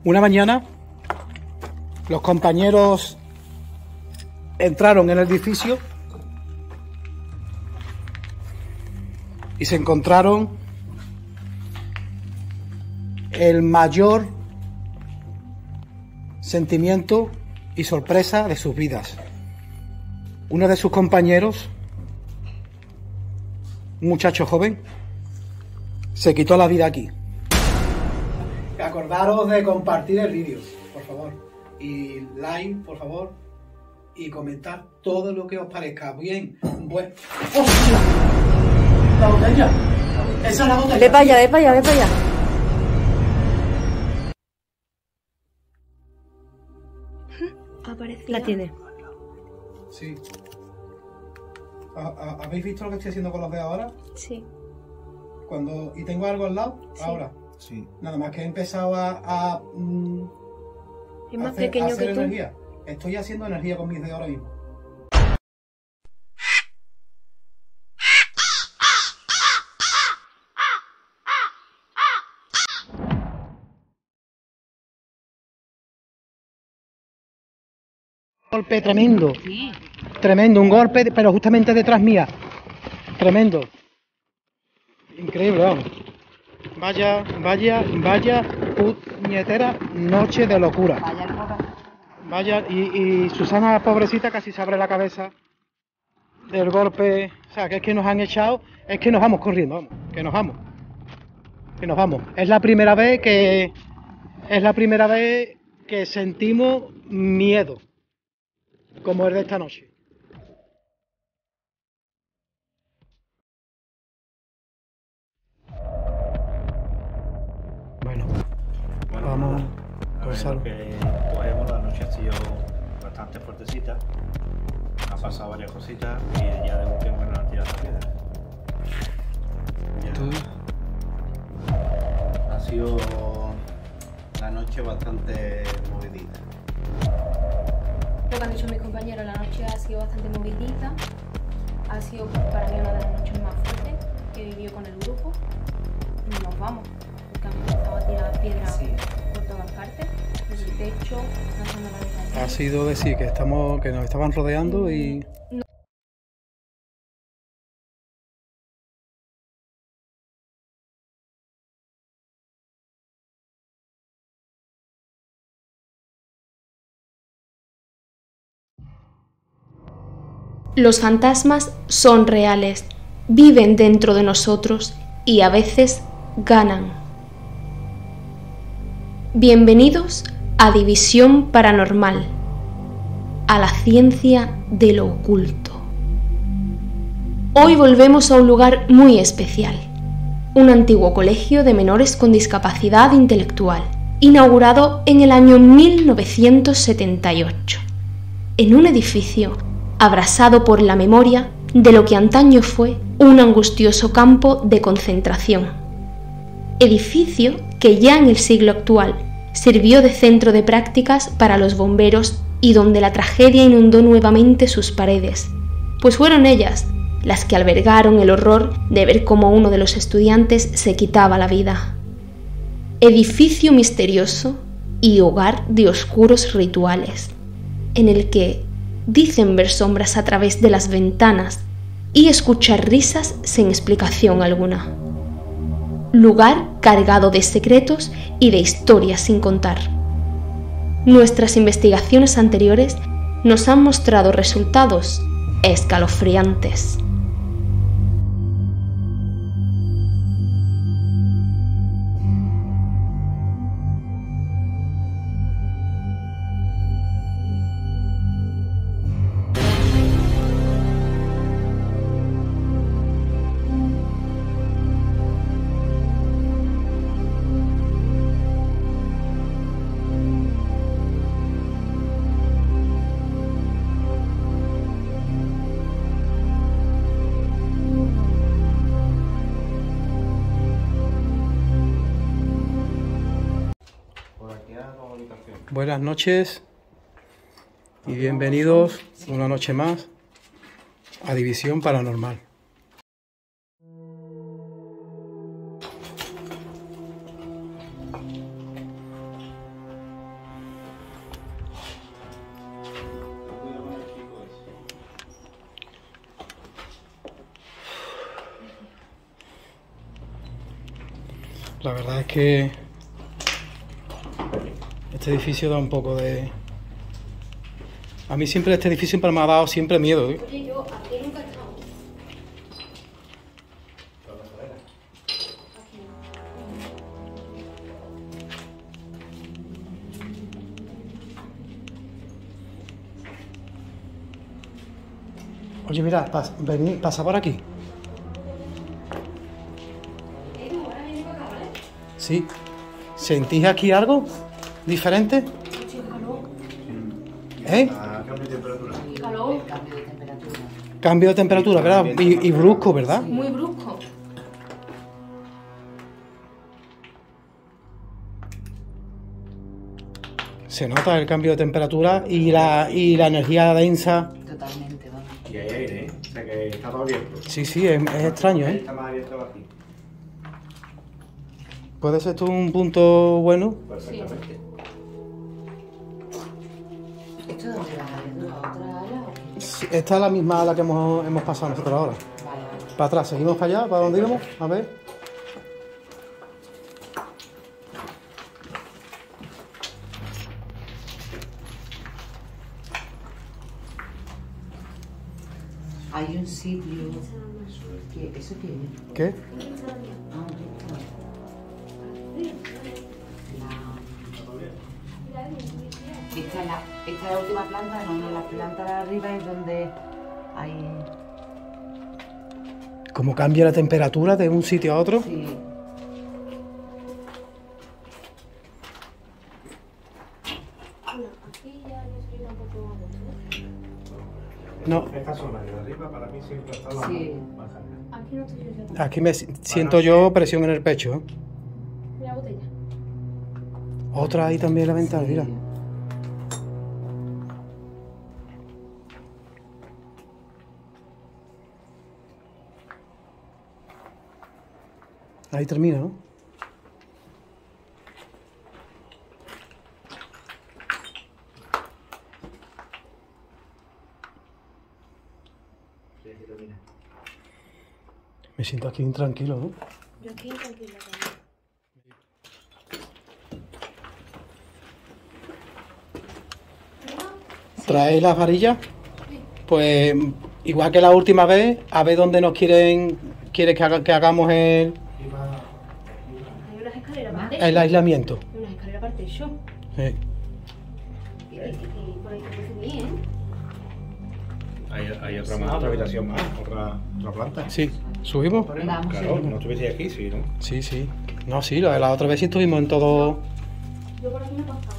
Una mañana, los compañeros entraron en el edificio y se encontraron el mayor sentimiento y sorpresa de sus vidas. Uno de sus compañeros, un muchacho joven, se quitó la vida aquí. Acordaros de compartir el vídeo, por favor, y like, por favor, y comentar todo lo que os parezca. Bien, bueno. ¡Hostia! La botella. Esa es la botella. Ve para allá, ve para allá, ve para allá. Aparecía. La tiene. Sí. ¿Habéis visto lo que estoy haciendo con los dedos ahora? Sí. ¿Y tengo algo al lado? Sí. Ahora. Sí. Nada más que he empezado Es más hacer pequeño que tú. energía. Estoy haciendo energía con mis dedos ahora mismo. Golpe tremendo. Sí. Tremendo, un golpe, pero justamente detrás mía. Tremendo. Increíble, vamos. Vaya puñetera noche de locura. Vaya, y Susana, pobrecita, casi se abre la cabeza del golpe. O sea, que es que nos han echado, es que nos vamos corriendo, vamos, que nos vamos. Que nos vamos. Es la primera vez que sentimos miedo, como el de esta noche. Bueno, vamos a Lo que cogemos, la noche ha sido bastante fuertecita. Han pasado varias cositas y ya de último que nos han tirado la piedra. Ha sido la noche bastante movidita. Lo que han dicho mis compañeros, la noche ha sido bastante movidita. Ha sido para mí una de las noches más fuertes que he vivido con el grupo. Y nos vamos, porque han empezado a tirar piedras por todas partes, desde el techo, lanzando la ventana. Ha sido decir que nos estaban rodeando y... Los fantasmas son reales, viven dentro de nosotros y a veces ganan. Bienvenidos a División Paranormal, a la ciencia de lo oculto. Hoy volvemos a un lugar muy especial, un antiguo colegio de menores con discapacidad intelectual, inaugurado en el año 1978, en un edificio abrasado por la memoria de lo que antaño fue un angustioso campo de concentración. Edificio que ya en el siglo actual sirvió de centro de prácticas para los bomberos y donde la tragedia inundó nuevamente sus paredes, pues fueron ellas las que albergaron el horror de ver cómo uno de los estudiantes se quitaba la vida. Edificio misterioso y hogar de oscuros rituales, en el que dicen ver sombras a través de las ventanas y escuchar risas sin explicación alguna. Lugar cargado de secretos y de historias sin contar. Nuestras investigaciones anteriores nos han mostrado resultados escalofriantes. Buenas noches y bienvenidos una noche más a División Paranormal. La verdad es que este edificio da un poco de... A mí siempre este edificio siempre me ha dado siempre miedo, ¿eh? Oye, yo aquí nunca he estado. Oye, mira, pasa por aquí. Sí. ¿Sentís aquí algo diferente? ¿Eh? Cambio de temperatura. Calor. Cambio de temperatura. Cambio de temperatura, ¿verdad? Y brusco, ¿verdad? Muy brusco. Se nota el cambio de temperatura y la energía densa. Totalmente, vamos. Y hay aire, ¿eh? O sea que está todo abierto. Sí, sí, es extraño, ¿eh? Está más abierto aquí. Puede ser esto un punto bueno. Perfectamente. ¿Esto dónde va? ¿A otra ala o qué? Sí, esta es la misma a la que hemos pasado nosotros ahora. Vale, vale. Para atrás, seguimos para allá, ¿para dónde íbamos? A ver. Hay un sitio que... ¿Eso qué es? ¿Qué? Ah, esta es la última planta, no, la planta de arriba es donde hay... ¿Cómo cambia la temperatura de un sitio a otro? Sí. Bueno, aquí ya yo estoy un poco a gusto. No, Esta zona de arriba para mí siempre está la Sí. más alta. Aquí no estoy yo. aquí me siento yo presión en el pecho, ¿eh? Mira la botella. Otra ahí también en la ventana, mira. Ahí termina, ¿no? Sí, aquí termina. Me siento aquí intranquilo, ¿no? Yo aquí tranquila también. ¿Traéis las varillas? Pues igual que la última vez, a ver dónde nos quiere que hagamos Hay unas escaleras para el aislamiento. Hay unas escaleras para el techo. Sí. Y por ahí te puedes subir, ¿eh? Hay otra más, otra habitación más, otra planta. Sí, ¿subimos? Vamos, Claro, sí. no estuviese aquí, sí, ¿no? Sí, sí. No, sí, la otra vez sí estuvimos en todo... Yo por aquí me he pasado.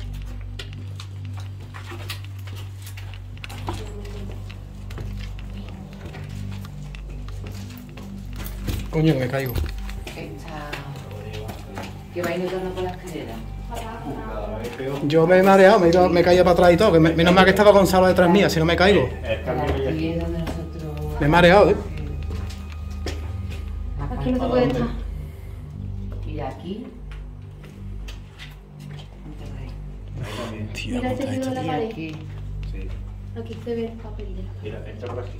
Coño, que me caigo. Esta... Que va inundando por la escalera. Cada vez peor. Yo me he mareado, me he caído para atrás y todo. Menos mal que estaba Gonzalo detrás mía, si no me caigo. El cambio que hay Aquí aquí. es donde nosotros... Me he mareado, ¿eh? Aquí no se puede estar. Mira, aquí... Ahí también. Tía, Mira este puta, giro de la Y pared. aquí... Sí. Aquí se ve el papel de la pared. Mira, entra por aquí.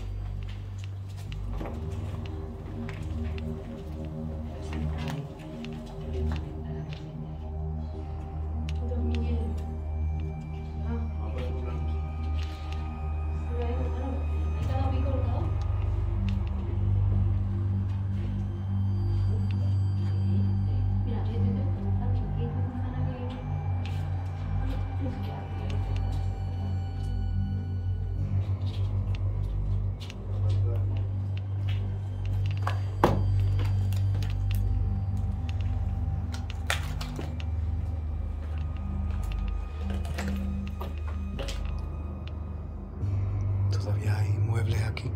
Todavía hay muebles aquí.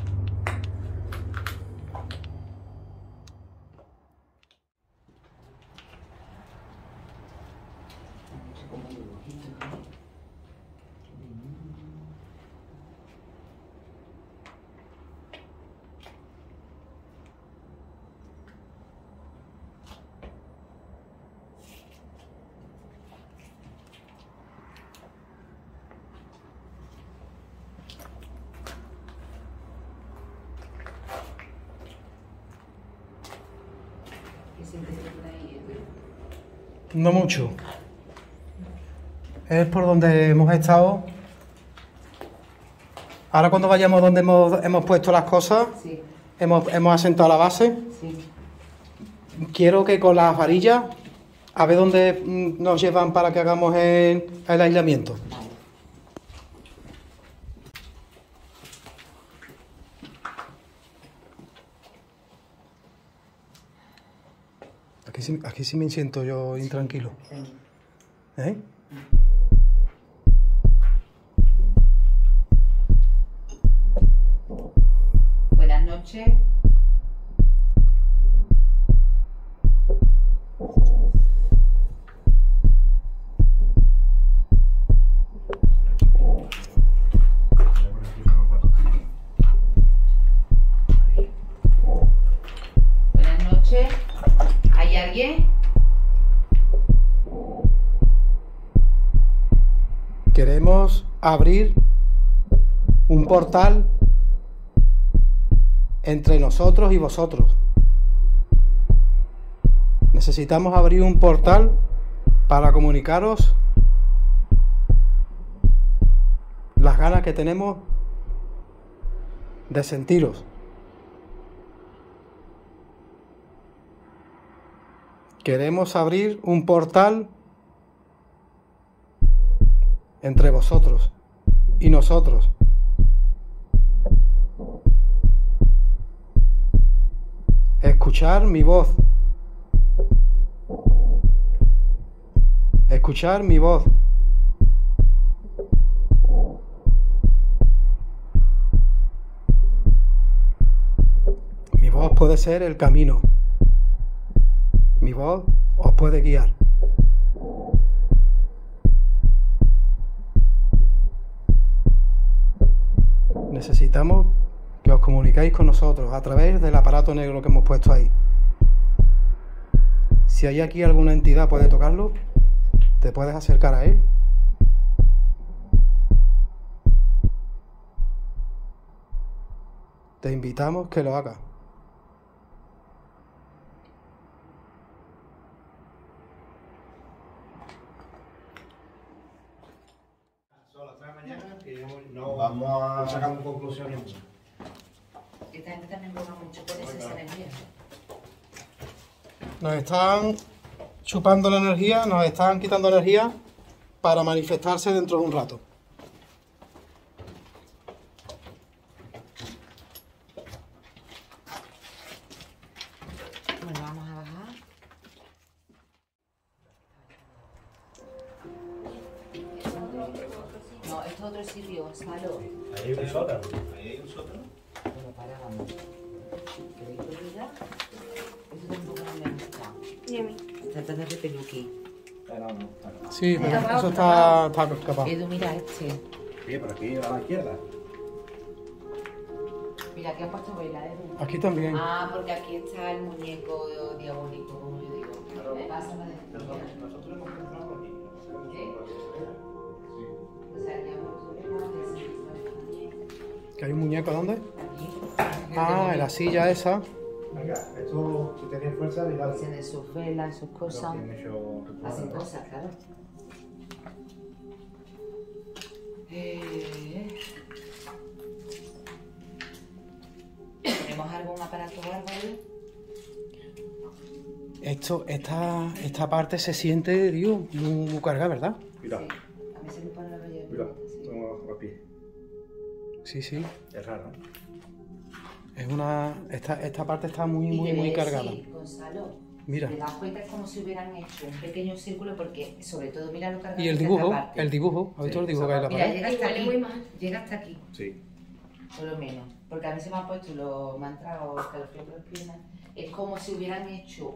Que siempre esté por ahí, ¿eh? No mucho. Es por donde hemos estado. Ahora cuando vayamos donde hemos puesto las cosas, Sí, hemos asentado la base. sí. Quiero que con las varillas, a ver dónde nos llevan para que hagamos el aislamiento. Vale. Aquí sí me siento yo intranquilo. Sí. ¿Eh? Buenas noches. Buenas noches. ¿Hay alguien? Queremos abrir un portal entre nosotros y vosotros. Necesitamos abrir un portal para comunicaros las ganas que tenemos de sentiros. Queremos abrir un portal entre vosotros y nosotros. Escuchar mi voz. Escuchar mi voz. Mi voz puede ser el camino. Mi voz os puede guiar. Necesitamos que os comuniquéis con nosotros a través del aparato negro que hemos puesto ahí. Si hay aquí alguna entidad puede tocarlo, te puedes acercar a él. Te invitamos que lo hagas. Son las 3 de la mañana que no vamos a sacar conclusiones. Esta gente también broma mucho por esa energía. Nos están chupando la energía, nos están quitando energía para manifestarse dentro de un rato. Bueno, vamos a bajar. No, esto es otro sitio, Gonzalo. Ahí hay un sótano. Ahí hay un sótano. Pero para, vamos. ¿Queréis olvidar? Esto tampoco me gusta. Y a mí. Trata de peluquín. No. Sí, pero eso está capaz. Edu, mira este. Sí, por aquí a la izquierda. Mira, aquí han puesto vela, Edu. Aquí también. Ah, porque aquí está el muñeco diabólico, como yo digo. Claro. Pásame de Nosotros hemos encontrado aquí. ¿Sí? O sea, que hemos subido ¿Que hay un muñeco dónde? aquí. Ah, en la silla esa. Venga, esto si tenéis fuerza, mirad. Hacen sus velas, sus cosas. Hacen cosas. cosas, claro. ¿Tenemos algún aparato o algo ahí? Esta parte se siente, tío, muy cargada, ¿verdad? Mira, Sí. A mí se me pone la bella. mira, Sí. tengo los pies. Sí, sí. Es raro, ¿eh? Esta parte está muy Y te voy muy a cargada. decir, Gonzalo, Mira. te das cuenta es como si hubieran hecho un pequeño círculo porque sobre todo mira lo cargado Y el que está esta dibujo, parte. ¿has visto el dibujo que hay en la Mira, pared? llega hasta Huele aquí, muy mal. llega hasta aquí, Sí. por lo menos. Porque a mí se me han puesto me han entrado escalofríos por las piernas. Es como si hubieran hecho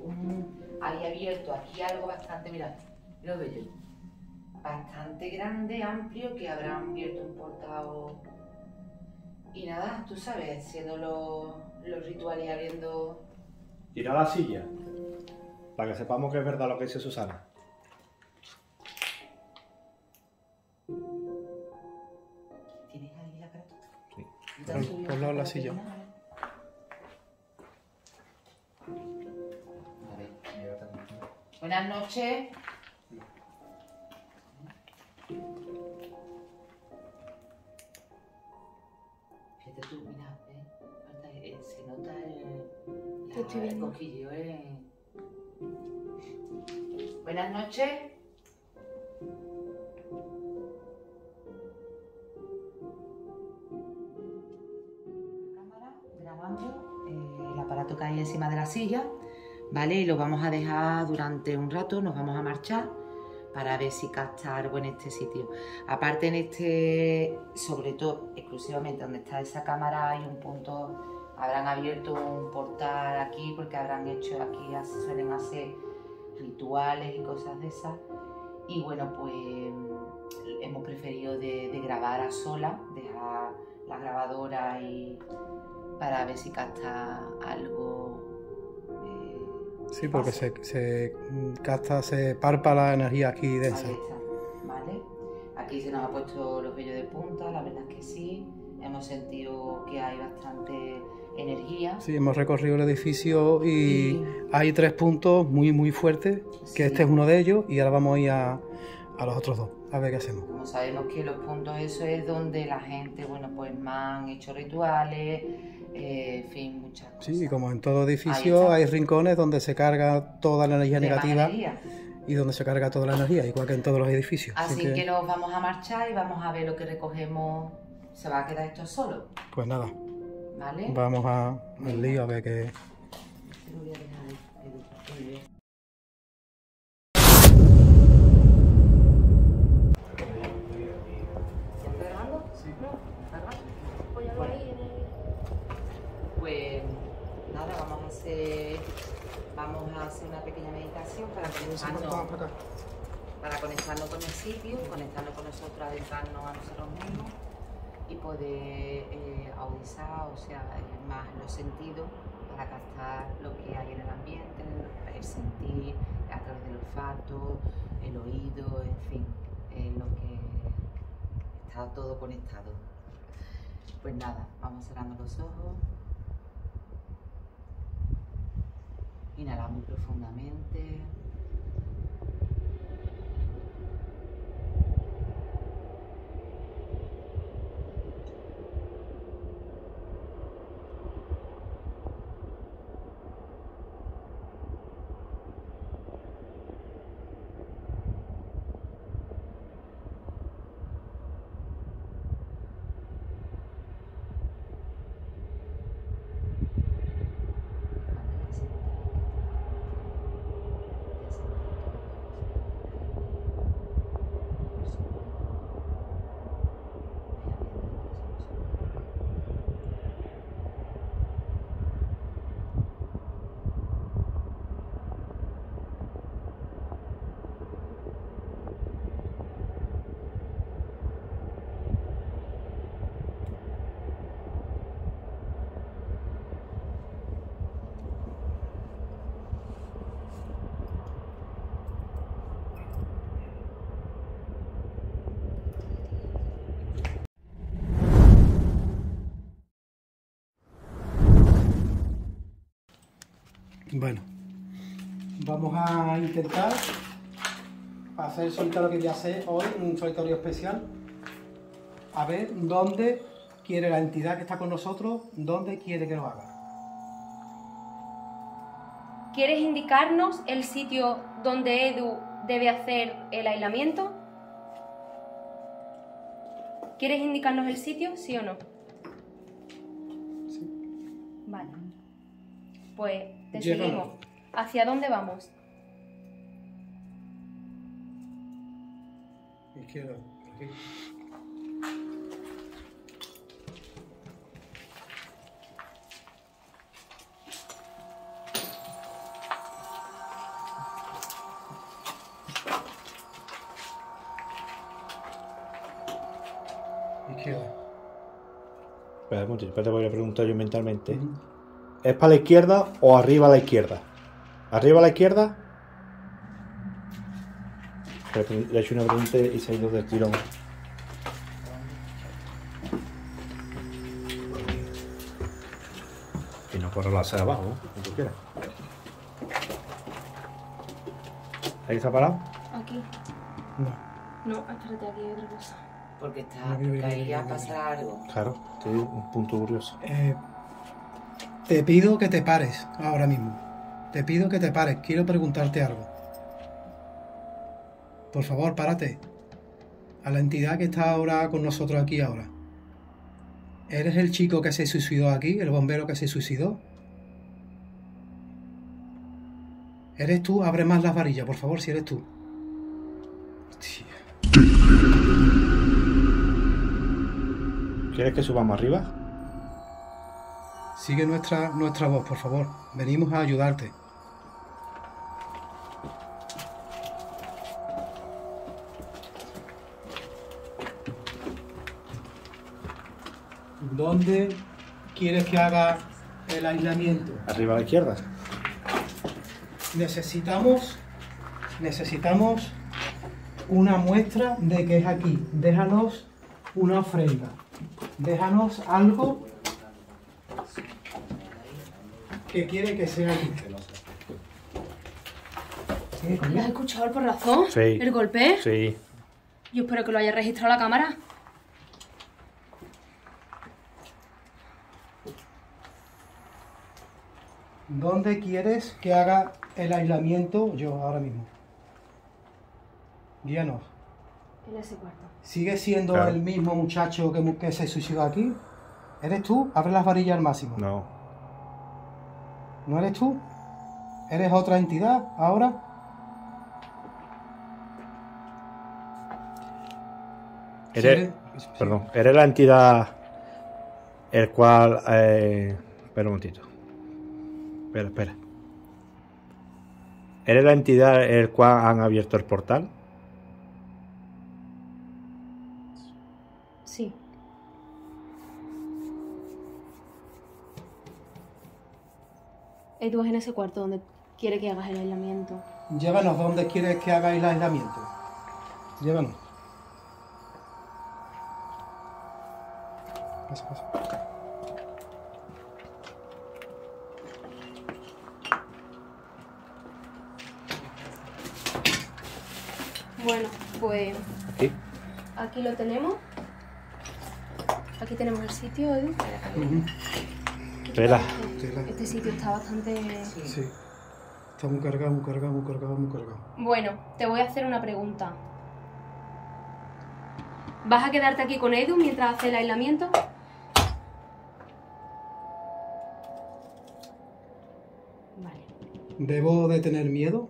ahí abierto aquí algo bastante, mira, lo veo yo. Bastante grande, amplio, que habrán abierto un portal. Y nada, tú sabes, haciendo los rituales y abriendo. Tira la silla. Para que sepamos que es verdad lo que dice Susana. ¿Tienes ahí la aparato? Sí. ¿Te han subido Por lado el la aparato silla. final? A ver. Buenas noches. Fíjate tú, mira, se nota el cosquilleo. Buenas noches. Cámara grabando el aparato que hay encima de la silla, ¿vale? Y lo vamos a dejar durante un rato, nos vamos a marchar para ver si capta algo en este sitio. Aparte en este, sobre todo, exclusivamente donde está esa cámara, hay un punto, habrán abierto un portal aquí porque habrán hecho aquí, suelen hacer rituales y cosas de esas. Y bueno, pues hemos preferido de grabar a solas, dejar la grabadora y para ver si capta algo. Sí, porque se capta, se parpa la energía aquí densa. Ahí está, ¿vale? Aquí se nos ha puesto los vellos de punta, la verdad es que sí. Hemos sentido que hay bastante energía. Sí, hemos recorrido el edificio y hay 3 puntos muy fuertes, que este es uno de ellos, y ahora vamos a ir a los otros 2, a ver qué hacemos. Como sabemos que los puntos, eso es donde la gente, bueno, pues más han hecho rituales, en fin, muchas cosas. Sí, como en todo edificio hay rincones donde se carga toda la energía negativa y donde se carga toda la energía, igual que en todos los edificios. Así que nos vamos a marchar y vamos a ver lo que recogemos. ¿Se va a quedar esto solo? Pues nada, ¿vale? Vamos al lío a ver qué... Te lo voy a dejar ahí, Edu. Muy bien. Pues nada, vamos a hacer una pequeña meditación para conectarnos con el sitio, conectarnos con nosotros, adentrarnos a nosotros mismos y poder audizar, o sea, más los sentidos para captar lo que hay en el ambiente, el sentir a través del olfato, el oído, en fin, lo que está todo conectado. Pues nada, vamos cerrando los ojos. Inhalamos profundamente. Bueno, vamos a intentar hacer el solitario que voy a hacer hoy, un solitario especial, a ver dónde quiere la entidad que está con nosotros, dónde quiere que lo haga. ¿Quieres indicarnos el sitio donde Edu debe hacer el aislamiento? ¿Quieres indicarnos el sitio, sí o no? Sí. Vale. Pues te Llegamos. seguimos. ¿Hacia dónde vamos? Izquierda, aquí. Izquierda. Espera un momentito, espera, te voy a preguntar yo mentalmente. ¿Es para la izquierda o arriba a la izquierda? ¿Arriba a la izquierda? Le he hecho una pregunta y se ha ido del tirón. Y no corre la hacia abajo, ¿no? Como tú quieras. ¿Ahí está parado? Aquí. No. No, espérate, aquí hay otra cosa. Porque está, Mira, mira, ahí mira, ya mira, pasará algo. Claro, estoy un punto curioso. Te pido que te pares ahora mismo. Te pido que te pares. Quiero preguntarte algo. Por favor, párate. A la entidad que está ahora con nosotros aquí ahora. ¿Eres el chico que se suicidó aquí? ¿El bombero que se suicidó? ¿Eres tú? Abre más las varillas, por favor, si eres tú. Hostia. ¿Quieres que subamos arriba? Sigue nuestra voz, por favor. Venimos a ayudarte. ¿Dónde quieres que haga el aislamiento? Arriba a la izquierda. Necesitamos una muestra de que es aquí. Déjanos una ofrenda. Déjanos algo que quiere que sea aquí. ¿Sí, coño? ¿Has escuchado el porrazón? Sí. ¿El golpe? Sí. Yo espero que lo haya registrado la cámara. ¿Dónde quieres que haga el aislamiento yo ahora mismo? Guíanos. En ese cuarto. ¿Sigue siendo Claro. el mismo muchacho que se suicidó aquí? ¿Eres tú? Abre las varillas al máximo. No. ¿No eres tú? ¿Eres otra entidad ahora? Eres, Sí. perdón, eres la entidad el cual... espera un momentito. Espera. ¿Eres la entidad el cual han abierto el portal? Sí. Tú vas en ese cuarto donde quiere que hagas el aislamiento. Llévanos donde quieres que haga el aislamiento. Llévanos. Pasa. Bueno, pues Aquí. aquí lo tenemos. Aquí tenemos el sitio, Edu. Ujú. Vela. Este sitio está bastante... Sí. Está muy cargado. Bueno, te voy a hacer una pregunta. ¿Vas a quedarte aquí con Edu mientras hace el aislamiento? Vale. ¿Debo de tener miedo?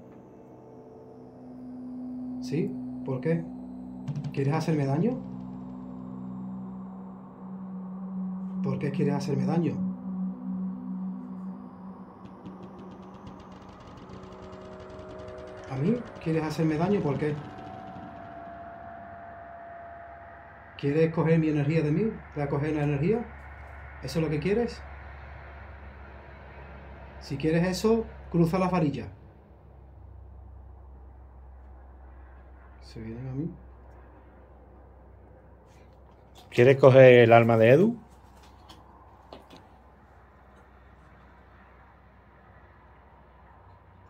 ¿Sí? ¿Por qué? ¿Quieres hacerme daño? ¿Por qué quieres hacerme daño? ¿A mí? ¿Quieres hacerme daño? ¿Por qué? ¿Quieres coger mi energía de mí? ¿Voy a coger la energía? ¿Eso es lo que quieres? Si quieres eso, cruza las varillas. ¿Se vienen a mí? ¿Quieres coger el alma de Edu?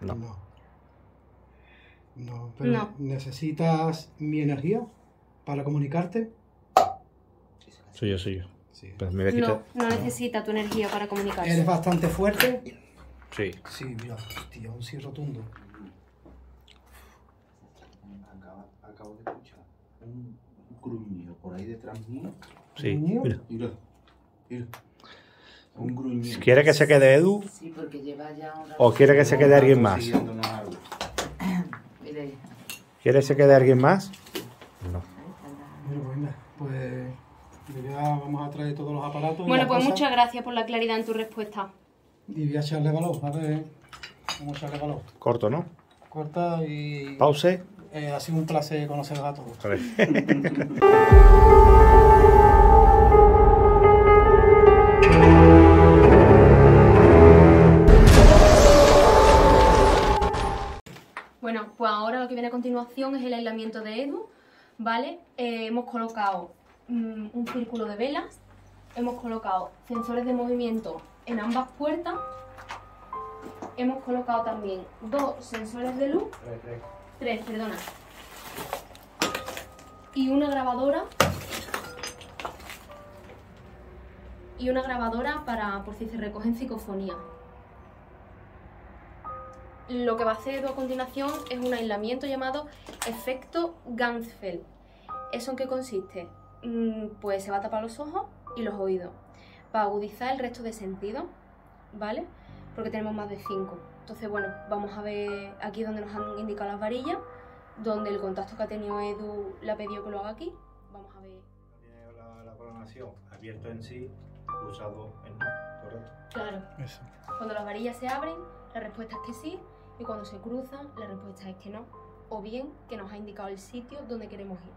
No. No, pero No. ¿necesitas mi energía para comunicarte? Soy yo. Sí. Pues me voy a quitar. No necesita tu energía para comunicarse. ¿Eres bastante fuerte? Sí. Sí, mira, hostia, un sí rotundo. Acabo de escuchar un gruñido por ahí detrás mío. Sí. ¿Niño? Mira. Mira. Un gruñido. ¿Quiere que se quede Edu Sí, porque lleva ya una... o quiere que se quede alguien más? Siguiéndonos algo. Mira ahí. ¿Quiere que se quede alguien más? No. Bueno, pues venga, pues ya vamos a traer todos los aparatos. y Bueno, las pues cosas, muchas gracias por la claridad en tu respuesta. Y voy a echarle valor, a ver. Vamos a echarle valor. Corto, ¿no? Corta y... Pause. Ha sido un placer conoceros a todos. A ver. Bueno, pues ahora lo que viene a continuación es el aislamiento de Edu, ¿vale? Hemos colocado un círculo de velas, hemos colocado sensores de movimiento en ambas puertas, hemos colocado también 2 sensores de luz 3, perdona. Y una grabadora. Y una grabadora para por si se recogen psicofonía. Lo que va a hacer a continuación es un aislamiento llamado efecto Ganzfeld. ¿Eso en qué consiste? Pues se va a tapar los ojos y los oídos para agudizar el resto de sentidos, ¿vale? Porque tenemos más de 5. Entonces, bueno, vamos a ver aquí donde nos han indicado las varillas, donde el contacto que ha tenido Edu le ha pedido que lo haga aquí. Vamos a ver. Tiene la programación abierto en sí, usado en no, correcto. Claro. Eso. Cuando las varillas se abren, la respuesta es que sí, y cuando se cruzan, la respuesta es que no. O bien que nos ha indicado el sitio donde queremos ir.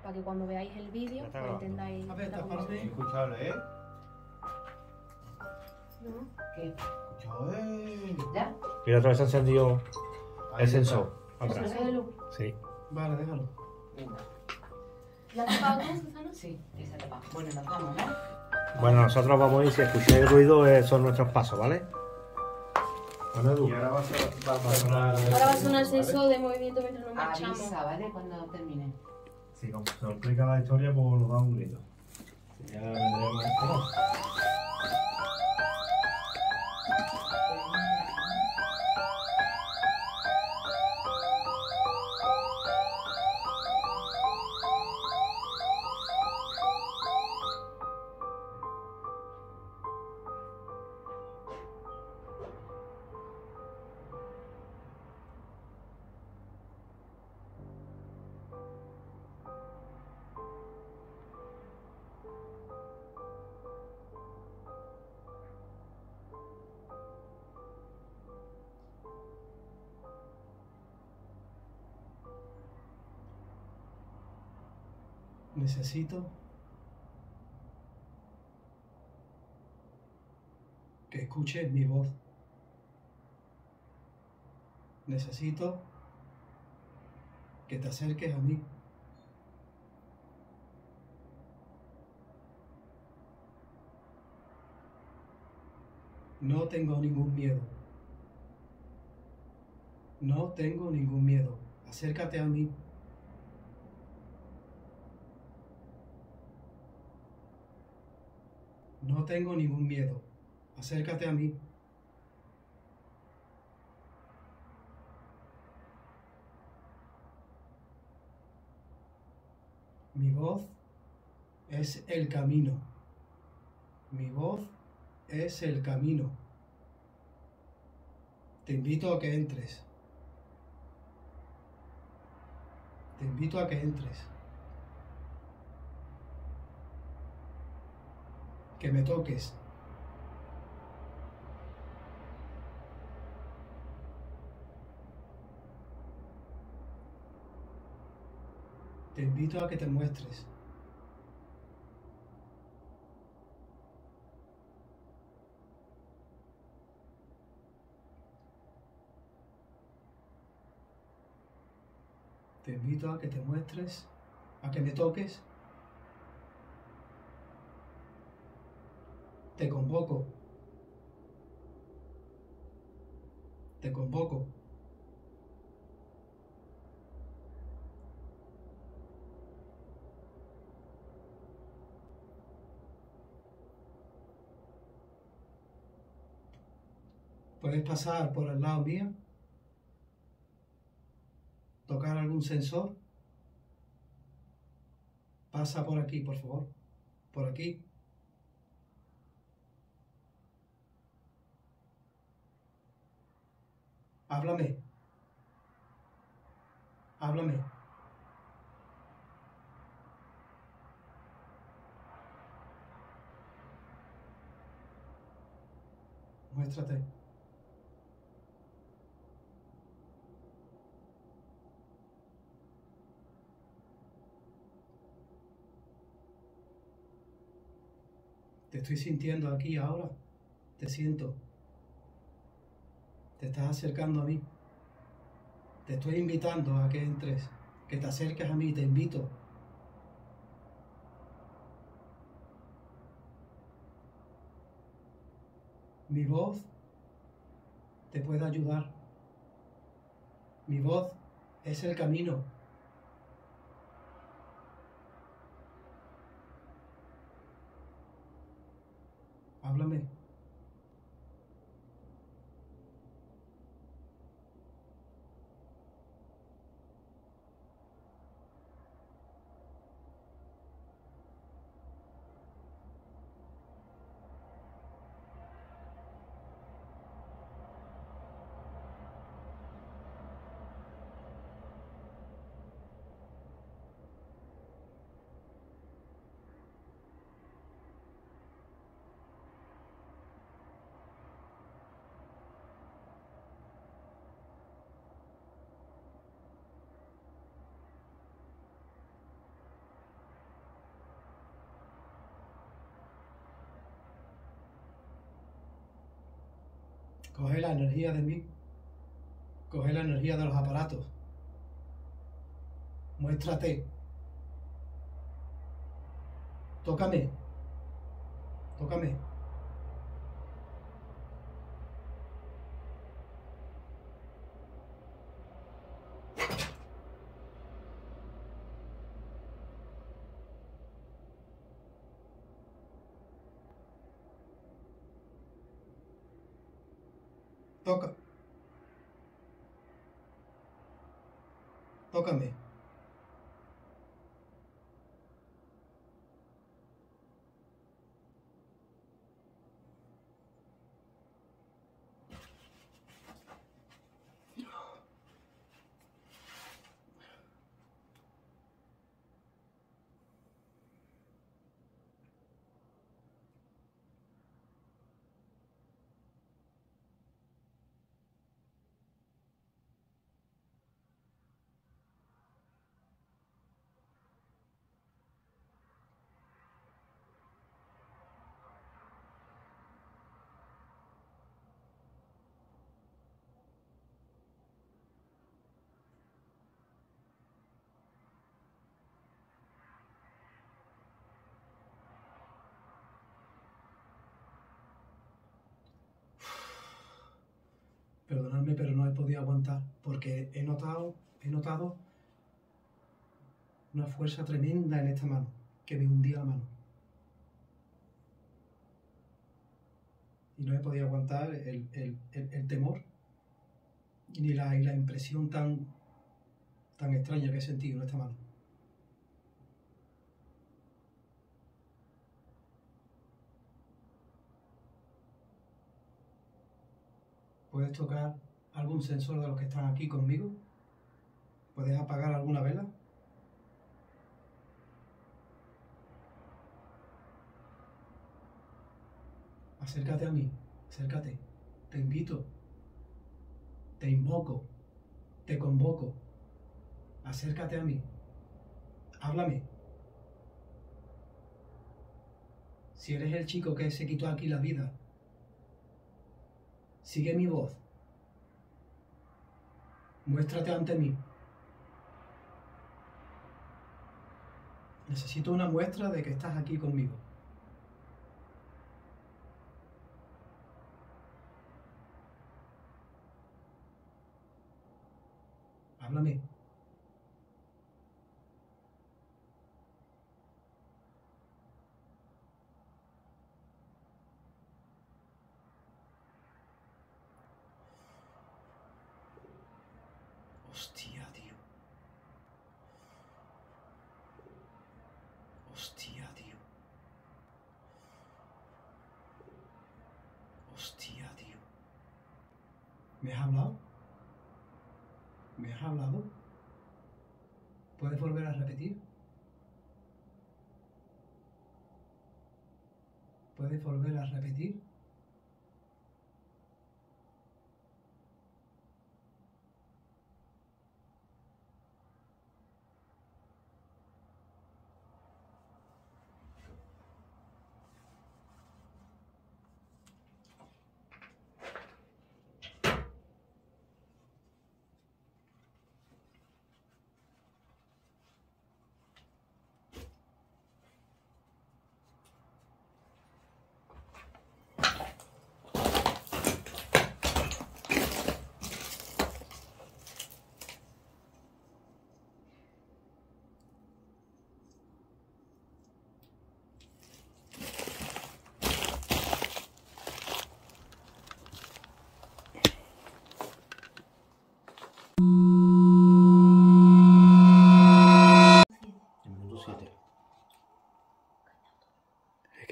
Para que cuando veáis el vídeo, Ya está pues grabando. entendáis A ver, la taparte. conversación. Escuchable, ¿eh? ¿No? ¿Qué? Escuchable. ¿Ya? Mira, otra vez se ha encendido Ahí el sensor. ¿Eso Atrás. es de luz? Sí. Vale, déjalo. Venga. ¿La has tapado tú, Susana? Sí, esa tapa. Bueno, nos vamos, ¿no? Bueno, nosotros vamos a ir, si escucháis ruido, son nuestros pasos, ¿vale? Bueno, Edu. Y ahora va a sonar. Ahora va a sonar el sensor de movimiento mientras nos marchamos. Avisa, ¿vale? Cuando termine. Si como se nos explica la historia, pues nos da un grito. Ya vendremos. ¿No? Necesito que escuches mi voz. Necesito que te acerques a mí. No tengo ningún miedo. No tengo ningún miedo. Acércate a mí. No tengo ningún miedo. Acércate a mí. Mi voz es el camino. Mi voz es el camino. Te invito a que entres. Te invito a que entres. Que me toques. Te invito a que te muestres. Te invito a que te muestres, a que me toques. Te convoco. Te convoco. ¿Puedes pasar por el lado mío? ¿Tocar algún sensor? Pasa por aquí, por favor. Por aquí. Háblame. Háblame. Muéstrate. Te estoy sintiendo aquí ahora. Te siento. Te estás acercando a mí. Te estoy invitando a que entres, que te acerques a mí, te invito. Mi voz te puede ayudar. Mi voz es el camino. Háblame. Coge la energía de mí. Coge la energía de los aparatos. Muéstrate. Tócame. Tócame. Toca. Tócame. Perdonadme, pero no he podido aguantar porque he notado una fuerza tremenda en esta mano que me hundía la mano. Y no he podido aguantar el temor ni la impresión tan extraña que he sentido en esta mano. ¿Puedes tocar algún sensor de los que están aquí conmigo? ¿Puedes apagar alguna vela? Acércate a mí, acércate. Te invito, te invoco, te convoco. Acércate a mí. Háblame. Si eres el chico que se quitó aquí la vida, sigue mi voz. Muéstrate ante mí. Necesito una muestra de que estás aquí conmigo. Háblame. Hostia, tío. Hostia, tío. Hostia, tío. ¿Me has hablado? ¿Me has hablado? ¿Puedes volver a repetir? ¿Puedes volver a repetir?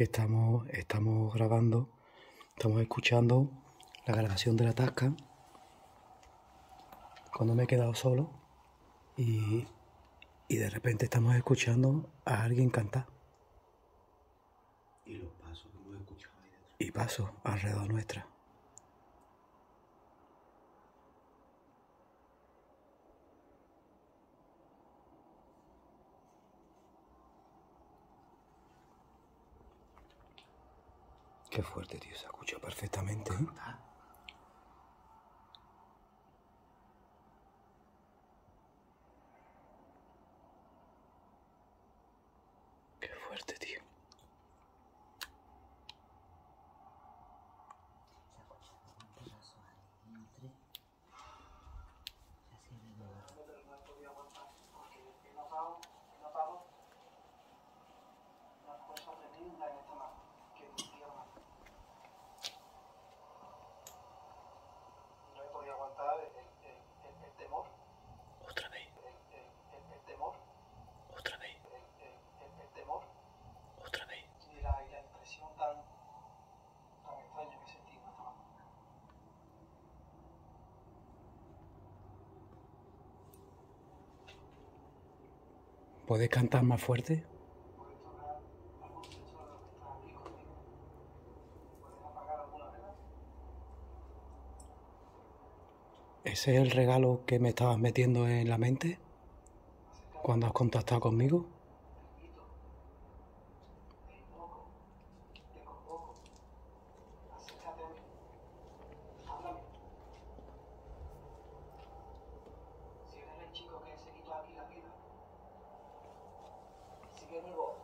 que estamos grabando, estamos escuchando la grabación de la tasca cuando me he quedado solo y de repente estamos escuchando a alguien cantar. Y los pasos que hemos escuchado ahí dentro. Y pasos alrededor nuestra. Qué fuerte, tío, se escucha perfectamente, ¿eh? Qué fuerte, tío. Otra vez. Otra vez. Otra vez. Y la impresión tan extraña que sentí. ¿Puedes cantar más fuerte? Puedes tocar algún sensor de lo que está aquí conmigo. Puedes apagar alguna vela. ¿Ese es el regalo que me estabas metiendo en la mente cuando has contactado conmigo? Te invito, te invoco, te convoco. Acércate a mí. Háblame. Si eres el chico que se quitó aquí la vida, sigue mi voz.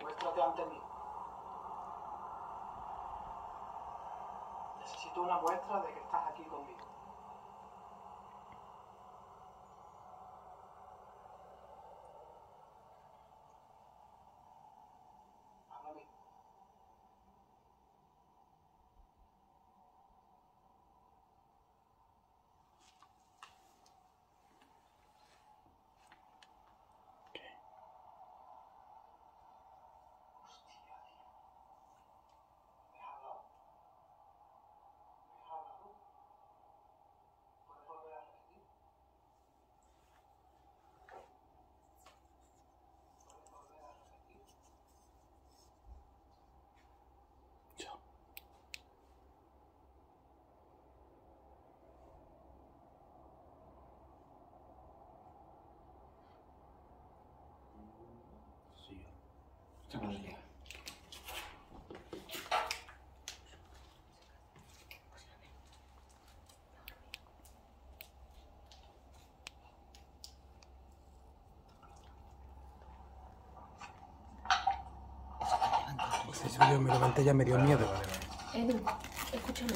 Muéstrate ante mí. Necesito una muestra de que estás aquí conmigo. Háblame. Hostia, tío. ¿Me has hablado? ¿Me has hablado? ¿Puedes volver a repetir? ¿Puedes volver a repetir? Yo. Sí. Sí, yo me levanté, ya me dio miedo. Edu, escúchame.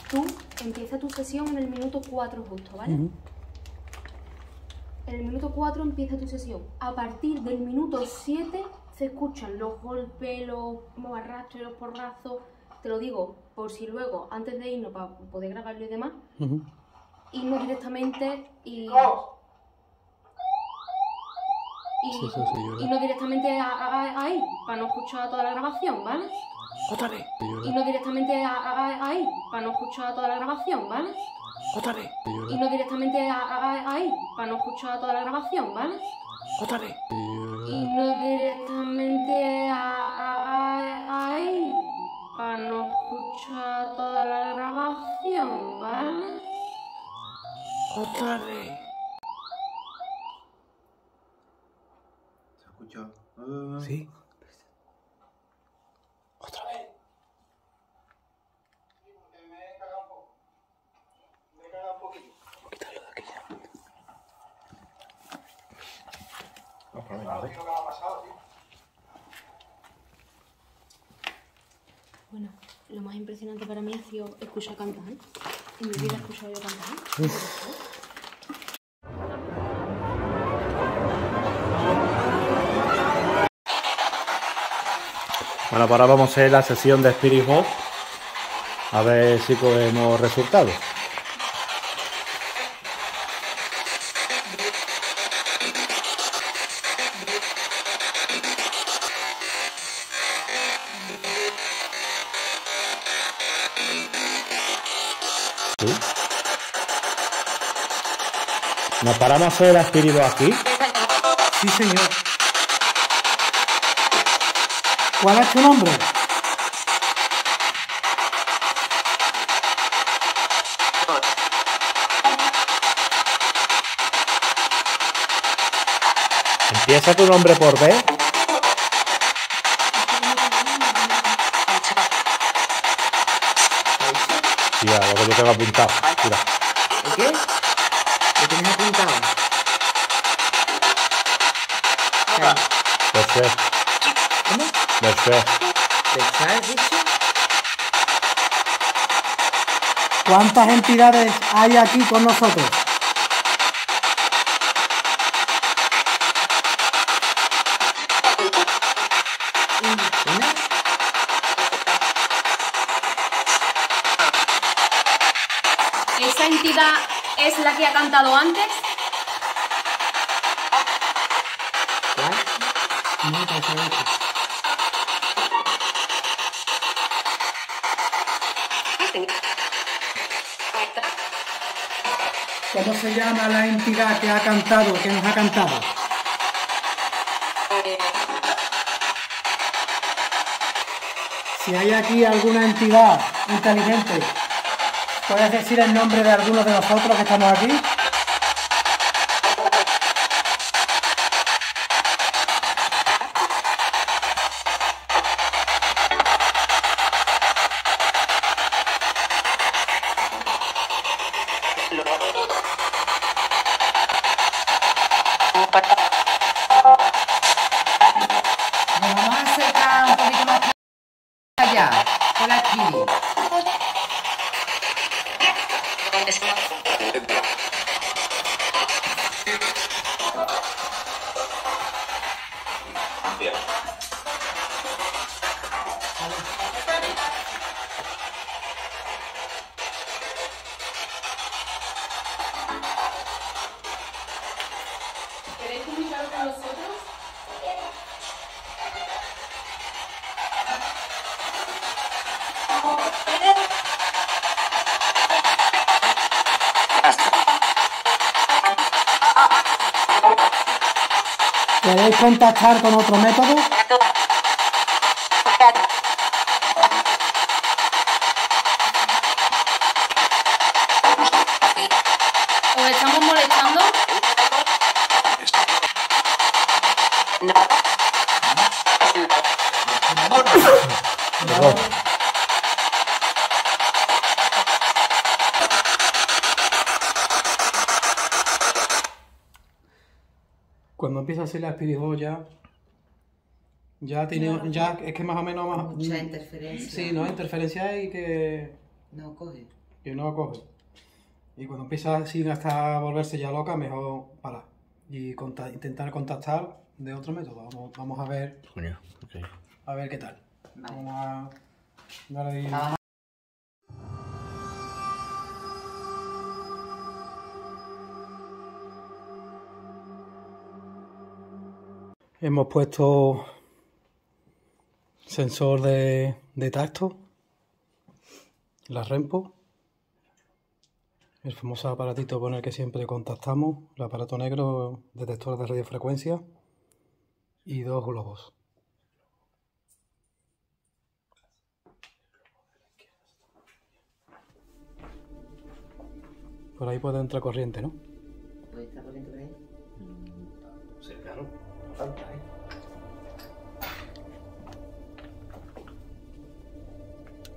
Tú empieza tu sesión en el minuto 4 justo, ¿vale? Ujú. En el minuto 4 empieza tu sesión. A partir del minuto 7 se escuchan los golpes, los arrastres, los porrazos. Te lo digo por si luego, antes de irnos, para poder grabarlo y demás, Ujú. irnos directamente y... Sí, yo irnos directamente ahí, para no escuchar toda la grabación, ¿vale? Otra vez. Irnos directamente ahí, para no escuchar toda la grabación, ¿vale? Otra vez. Irnos directamente ahí, para no escuchar toda la grabación, ¿vale? Otra vez. Irnos directamente ahí, para no escuchar toda la grabación, ¿vale? Otra vez. ¿Se ha escuchado? Sí. Otra vez. Me he cagado un poco. Me he cagado un poquillo. Vamos a quitarlo de aquí ya. No, pero Claro, tío, lo que me ha pasado, tío. Bueno, lo más impresionante para mí ha sido escuchar cantar, ¿eh? En mi vida he escuchado yo cantar, ¿eh? Bueno, pues ahora vamos a hacer la sesión de Spirit Box. A ver si cogemos resultados. ¿Sí? ¿Nos paramos a hacer el espíritu aquí? Sí, señor. ¿Cuál es tu nombre? ¿Empieza tu nombre por B? Mira, lo que yo tengo apuntado. Mira. ¿El qué? ¿Lo tienes apuntado? Merced. ¿Cómo? Merced. ¿Te has dicho? ¿Cuántas entidades hay aquí con nosotros? ¿Una? ¿Esa entidad es la que ha cantado antes? ¿Cuál? No, te has dicho. ¿Cómo se llama la entidad que ha cantado, que nos ha cantado? Si hay aquí alguna entidad inteligente, ¿puedes decir el nombre de alguno de nosotros que estamos aquí? Nos vamos a acercar un poquito más allá, por aquí. ¿Queréis comunicar con nosotros? ¿Queréis contactar con otro método? ¿Os estamos molestando? Perdón. Cuando empieza a hacer la espíritu ya tiene, ya es que más o menos Mucha interferencia. Sí, no, interferencia y No coge. que no coge. Y cuando empieza así hasta volverse ya loca, mejor parar. Y intentar contactar de otro método. Vamos a ver, Coño, ok. a ver qué tal. Vale. Vamos a darle ahí. Vamos. Hemos puesto sensor de tacto, la REMPO, el famoso aparatito con el que siempre contactamos, el aparato negro, detector de radiofrecuencia y 2 globos. Por ahí puede entrar corriente, ¿no? ¿Puede estar corriente por ahí? Sí, claro. No falta, ¿eh?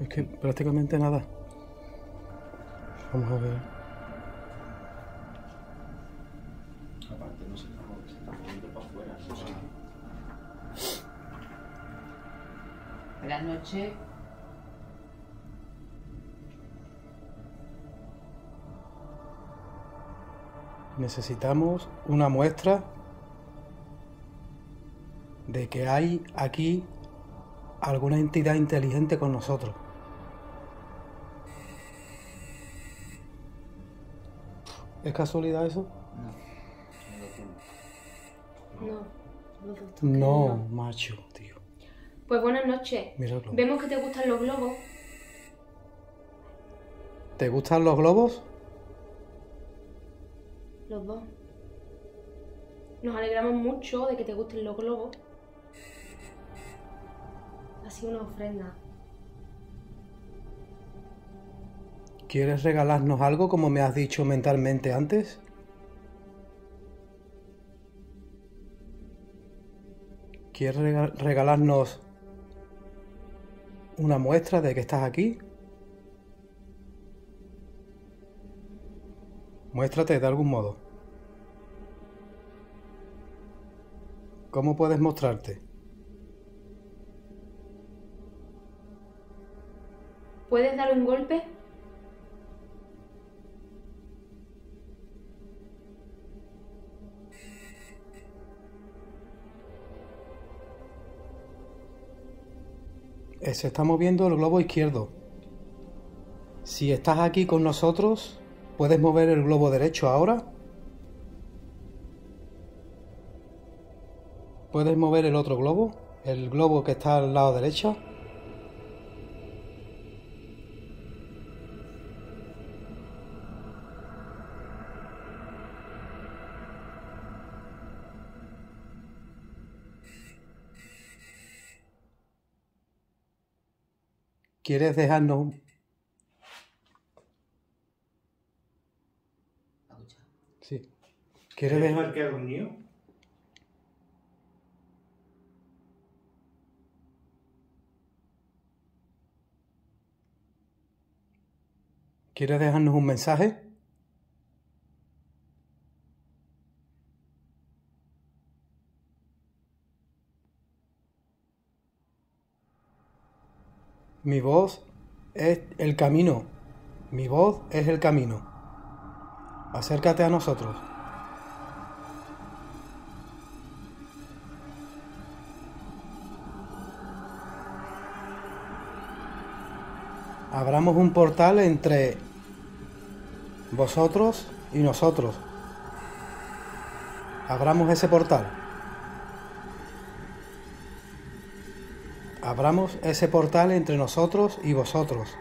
Es que prácticamente nada. Vamos a ver. Aparte no se está moviendo para afuera. Buenas noches. Necesitamos una muestra de que hay aquí alguna entidad inteligente con nosotros. ¿Es casualidad eso? No, No, macho, tío. Pues buenas noches. Mira el globo. Vemos que te gustan los globos. ¿Te gustan los globos? Los dos. Nos alegramos mucho de que te gusten los globos. Ha sido una ofrenda. ¿Quieres regalarnos algo como me has dicho mentalmente antes? ¿Quieres regalarnos una muestra de que estás aquí? Muéstrate de algún modo. ¿Cómo puedes mostrarte? ¿Puedes dar un golpe? Se está moviendo el globo izquierdo. Si estás aquí con nosotros, ¿puedes mover el globo derecho ahora? ¿Puedes mover el otro globo? El globo que está al lado derecha. ¿Quieres dejarnos? Sí. ¿Quieres dejar? que ha dormido? ¿Quieres dejarnos un mensaje? Mi voz es el camino. Mi voz es el camino. Acércate a nosotros. Abramos un portal entre vosotros y nosotros. Abramos ese portal. Abramos ese portal entre nosotros y vosotros.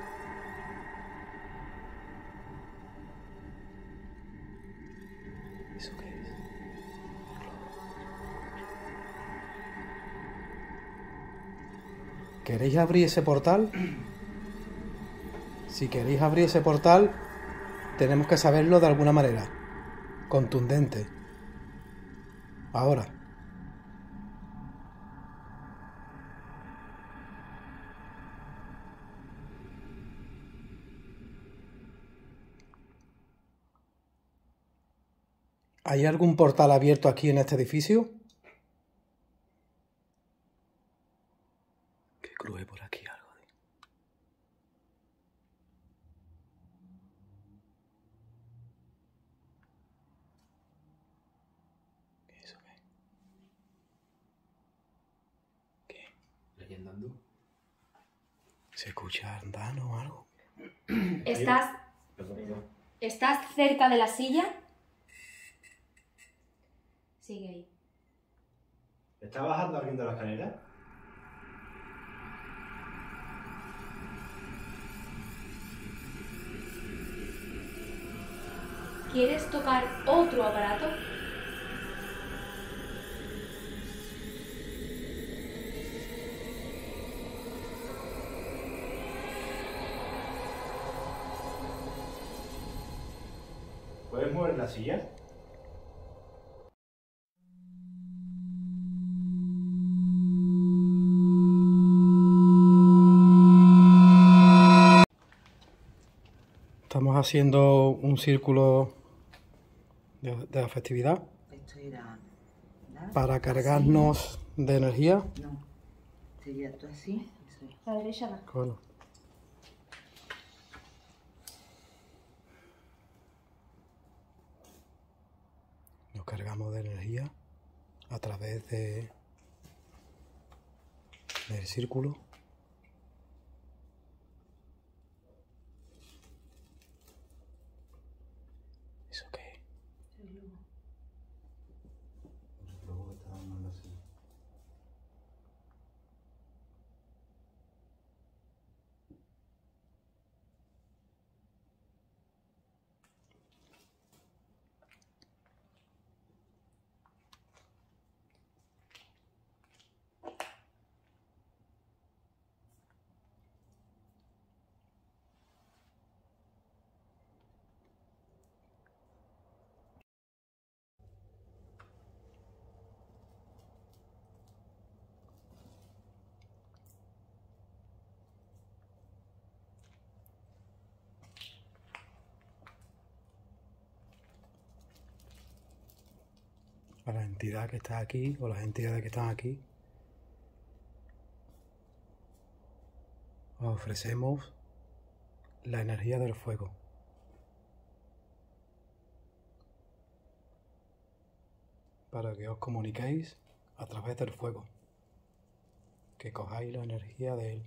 ¿Eso qué es? ¿Queréis abrir ese portal? Si queréis abrir ese portal, tenemos que saberlo de alguna manera. Contundente. Ahora. ¿Hay algún portal abierto aquí en este edificio? Que cruje por aquí algo. ¿Qué es eso? ¿Qué? ¿Alguien andando? ¿Se escucha andando o algo? ¿Estás cerca de la silla? Sigue ahí. ¿Está bajando alguien de la escalera? ¿Quieres tocar otro aparato? ¿Puedes mover la silla? Estamos haciendo un círculo de afectividad Esto era... ¿nada? para cargarnos de energía. No. Sería esto así. Eso es. La derecha no. Bueno. Nos cargamos de energía a través del círculo. ¿Eso qué? Luego que estaba andando así. a la entidad que está aquí o las entidades que están aquí, os ofrecemos la energía del fuego. Para que os comuniquéis a través del fuego. Que cojáis la energía de él.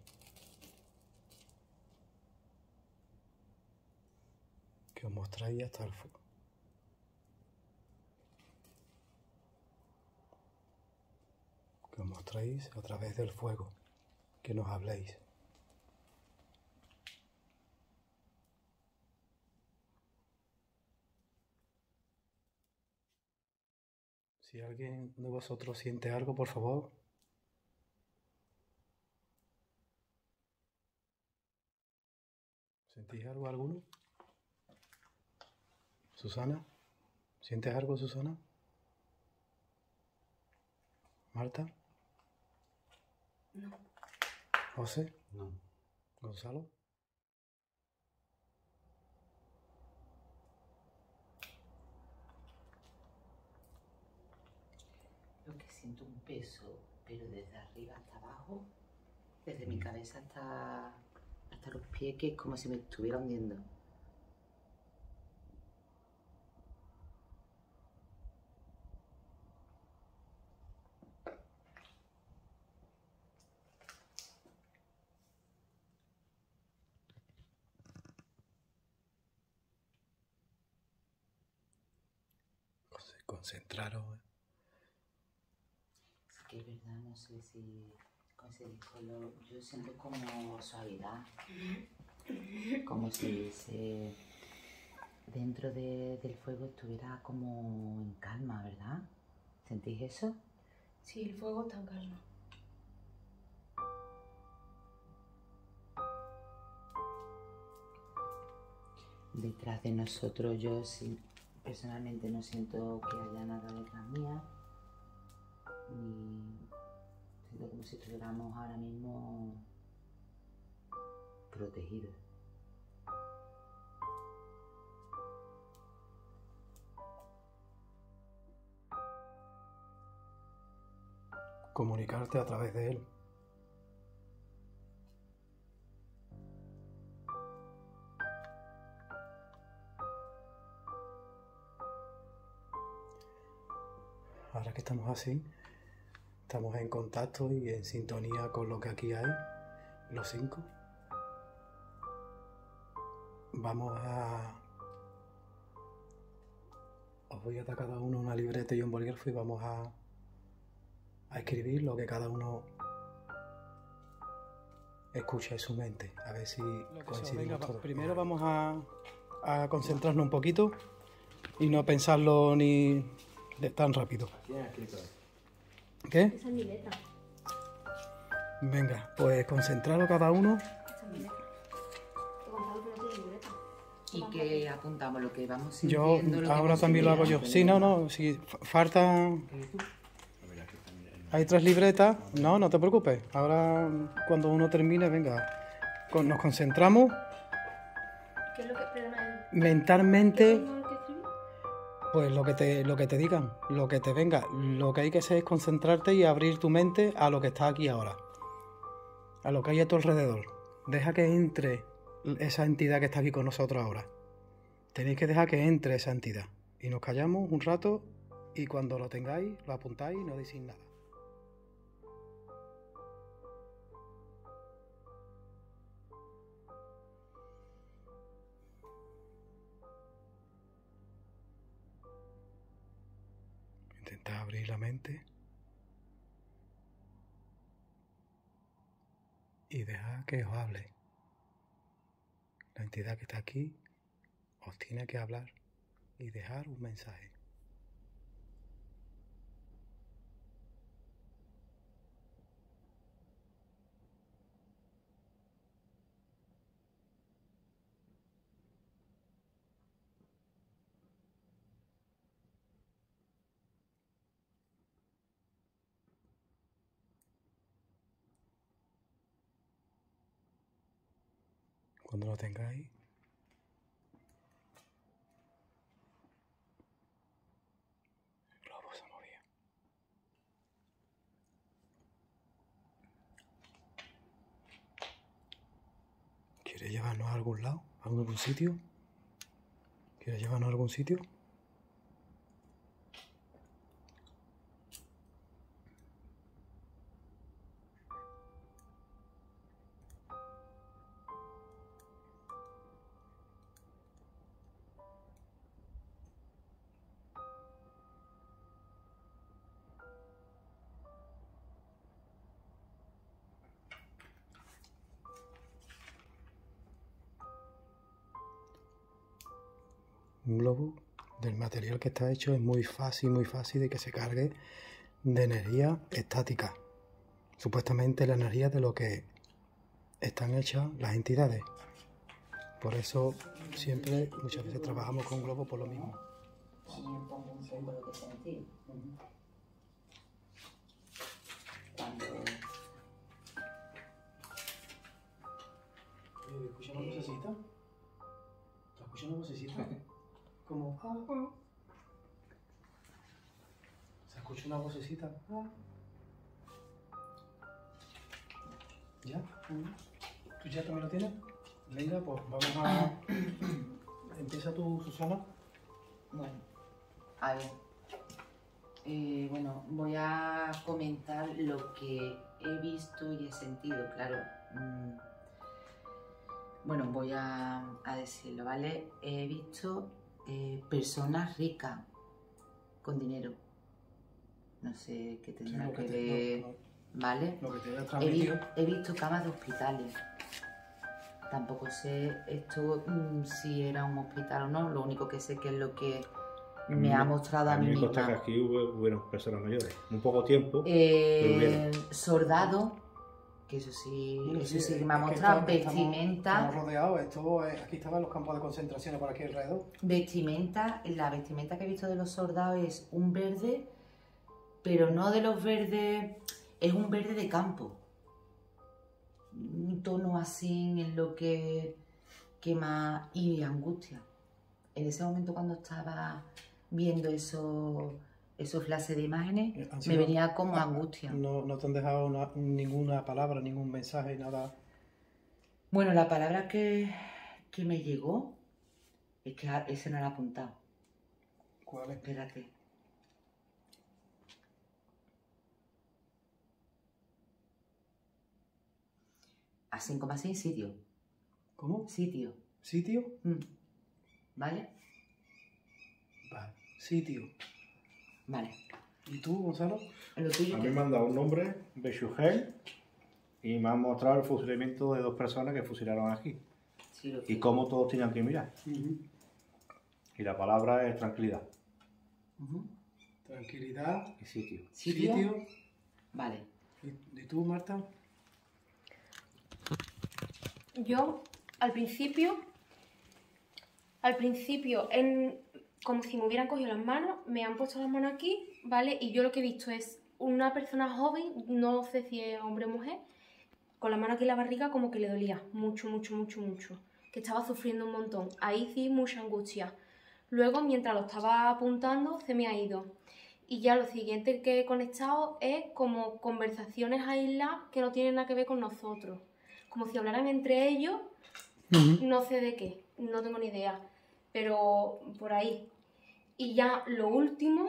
Que os mostráis hasta el fuego. Que os mostréis a través del fuego. Que nos habléis. Si alguien de vosotros siente algo, por favor. ¿Sentís algo alguno? ¿Susana? ¿Sientes algo, Susana? ¿Marta? No. ¿José? No. ¿Gonzalo? Lo que siento un peso, pero desde arriba hasta abajo, desde mi cabeza hasta los pies, que es como si me estuviera hundiendo. Concentraros. Es que es verdad, no sé si con ese disco yo siento como suavidad, como si dentro del fuego estuviera como en calma, ¿verdad? ¿Sentís eso? Sí, el fuego está en calma. Detrás de nosotros yo sí, personalmente no siento que haya nada detrás mía, ni siento como si estuviéramos ahora mismo protegidos. Comunicarte a través de él. Ahora que estamos así, estamos en contacto y en sintonía con lo que aquí hay, los 5. Vamos a... Os voy a dar a cada uno una libreta y un bolígrafo y vamos a escribir lo que cada uno escucha en su mente, a ver si coincidimos todos. Primero vamos a concentrarnos un poquito y no pensarlo ni tan rápido. ¿Quién ha escrito eso? ¿Qué? Esa es mi letra. Venga, pues concentrarlo cada uno. Esa es mi letra. Gonzalo, pero no tiene libreta. Y que apuntamos lo que vamos Yo sintiendo. Lo que ahora vamos también lo hago yo. sintiendo. Sí, no, sí, faltan... A ver, aquí también. Hay 3 libretas. No te preocupes. Ahora cuando uno termine, venga, nos concentramos ¿Qué es lo que... Perdona, ¿qué mentalmente. tengo que escribir? Pues lo que te digan, lo que te venga. Lo que hay que hacer es concentrarte y abrir tu mente a lo que está aquí ahora. A lo que hay a tu alrededor. Deja que entre esa entidad que está aquí con nosotros ahora. Tenéis que dejar que entre esa entidad. Y nos callamos un rato y cuando lo tengáis, lo apuntáis y no decís nada. Intentad abrir la mente y dejad que os hable. La entidad que está aquí os tiene que hablar y dejar un mensaje. Cuando lo tengáis, el globo se ha movido. ¿Quiere llevarnos a algún lado? ¿A algún sitio? ¿Quiere llevarnos a algún sitio? Un globo del material que está hecho es muy fácil de que se cargue de energía estática. Supuestamente la energía de lo que están hechas las entidades. Por eso siempre, muchas veces trabajamos con globos por lo mismo. Y me pongo un poco lo que sentí. Cuando... ¿Escuchas una vocecita? ¿Te escuchas una vocecita? Como... ¿Se escucha una vocecita? ¿Ya? ¿Tú ya también lo tienes? Venga, pues vamos a... Empieza tú, Susana. Bueno, a ver. Bueno, voy a comentar lo que he visto y he sentido, claro. Bueno, voy a decirlo, ¿vale? He visto personas ricas con dinero. No sé qué tendrá que ver, ¿vale? Lo que te haya transmitido. He visto camas de hospitales. Tampoco sé esto si era un hospital o no. Lo único que sé que es lo que me ha mostrado a mí me consta que misma. aquí hubieron personas mayores. Un poco tiempo, pero hubieron. Soldado, que eso sí que me ha es que mostrado. Vestimenta. Estamos rodeados. Aquí estaban los campos de concentración por aquí alrededor. Vestimenta. La vestimenta que he visto de los soldados es un verde, pero no de los verdes. Es un verde de campo. Un tono así en lo que más... y angustia. En ese momento cuando estaba viendo esos flashes de imágenes, me venía como angustia. No te han dejado ninguna palabra, ningún mensaje, nada. Bueno, la palabra que me llegó es que ese no lo he apuntado. ¿Cuál es? Espérate. Así como así, sitio. ¿Cómo? Sitio. ¿Sitio? ¿Vale? Vale. Sitio. Vale. ¿Y tú, Gonzalo? Lo tuyo A mí que... me han dado un nombre, Beshugel, y me han mostrado el fusilamiento de 2 personas que fusilaron aquí. Sí, lo Y tuyo. cómo todos tenían que mirar. Y la palabra es tranquilidad Tranquilidad. y sitio. ¿Sitio? Vale. ¿Y tú, Marta? Yo, al principio, como si me hubieran cogido las manos, me han puesto las manos aquí, ¿vale? Y yo lo que he visto es una persona joven, no sé si es hombre o mujer, con la mano aquí en la barriga como que le dolía mucho, que estaba sufriendo un montón. Ahí sí, mucha angustia. Luego, mientras lo estaba apuntando, se me ha ido. Y ya lo siguiente que he conectado es como conversaciones aisladas que no tienen nada que ver con nosotros. Como si hablaran entre ellos, no sé de qué, no tengo ni idea, pero por ahí. Y ya lo último,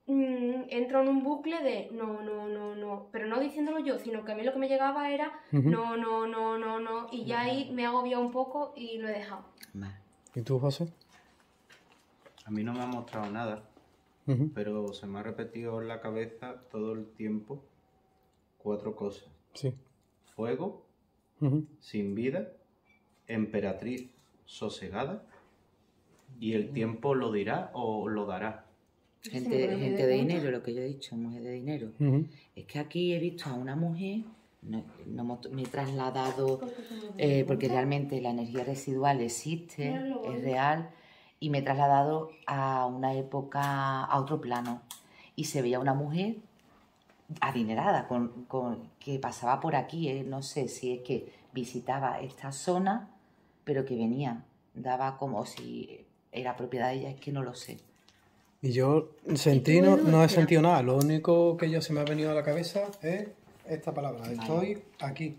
entro en un bucle de no, pero no diciéndolo yo, sino que a mí lo que me llegaba era no, y ya ahí me he agobiado un poco y lo he dejado. Vale. ¿Y tú, José? A mí no me ha mostrado nada, pero se me ha repetido en la cabeza todo el tiempo 4 cosas. Sí. Fuego, sin vida, emperatriz sosegada, y el tiempo lo dirá o lo dará. Gente de dinero, lo que yo he dicho, mujer de dinero. Es que aquí he visto a una mujer, me he trasladado, porque realmente la energía residual existe, es real, y me he trasladado a una época, a otro plano. Y se veía una mujer adinerada, que pasaba por aquí, no sé si es que visitaba esta zona, pero que venía, daba como si era propiedad de ella, es que no lo sé. Y yo sentí, no he sentido nada, lo único que yo se me ha venido a la cabeza es esta palabra, estoy aquí.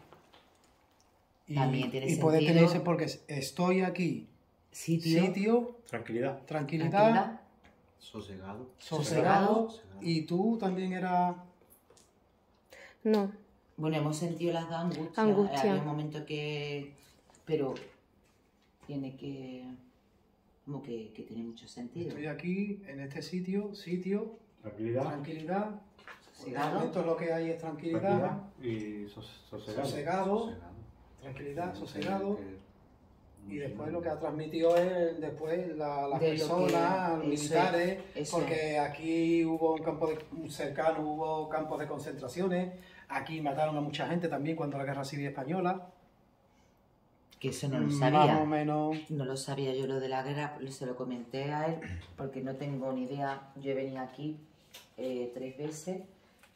También tiene y puede sentido. tenerse porque estoy aquí. Sitio, Tranquilidad. tranquilidad, Sosegado. sosegado. Sosegado. Y tú también eras... No. Bueno, hemos sentido las dos angustias. Angustia. Hay un momento que... Pero tiene que... Como que tiene mucho sentido. Estoy aquí, en este sitio, Tranquilidad. tranquilidad. Sosegado. Esto es lo que hay es tranquilidad, Tranquilidad y sosegado. sosegado, tranquilidad, sosegado. Y después lo que ha transmitido es después las De lo personas, que- los eso militares, es, eso porque aquí hubo un campo cercano, hubo campos de concentraciones, aquí mataron a mucha gente también cuando la Guerra Civil Española. Que eso no lo Más sabía. o menos. No lo sabía yo lo de la guerra, se lo comenté a él porque no tengo ni idea. Yo he venido aquí 3 veces,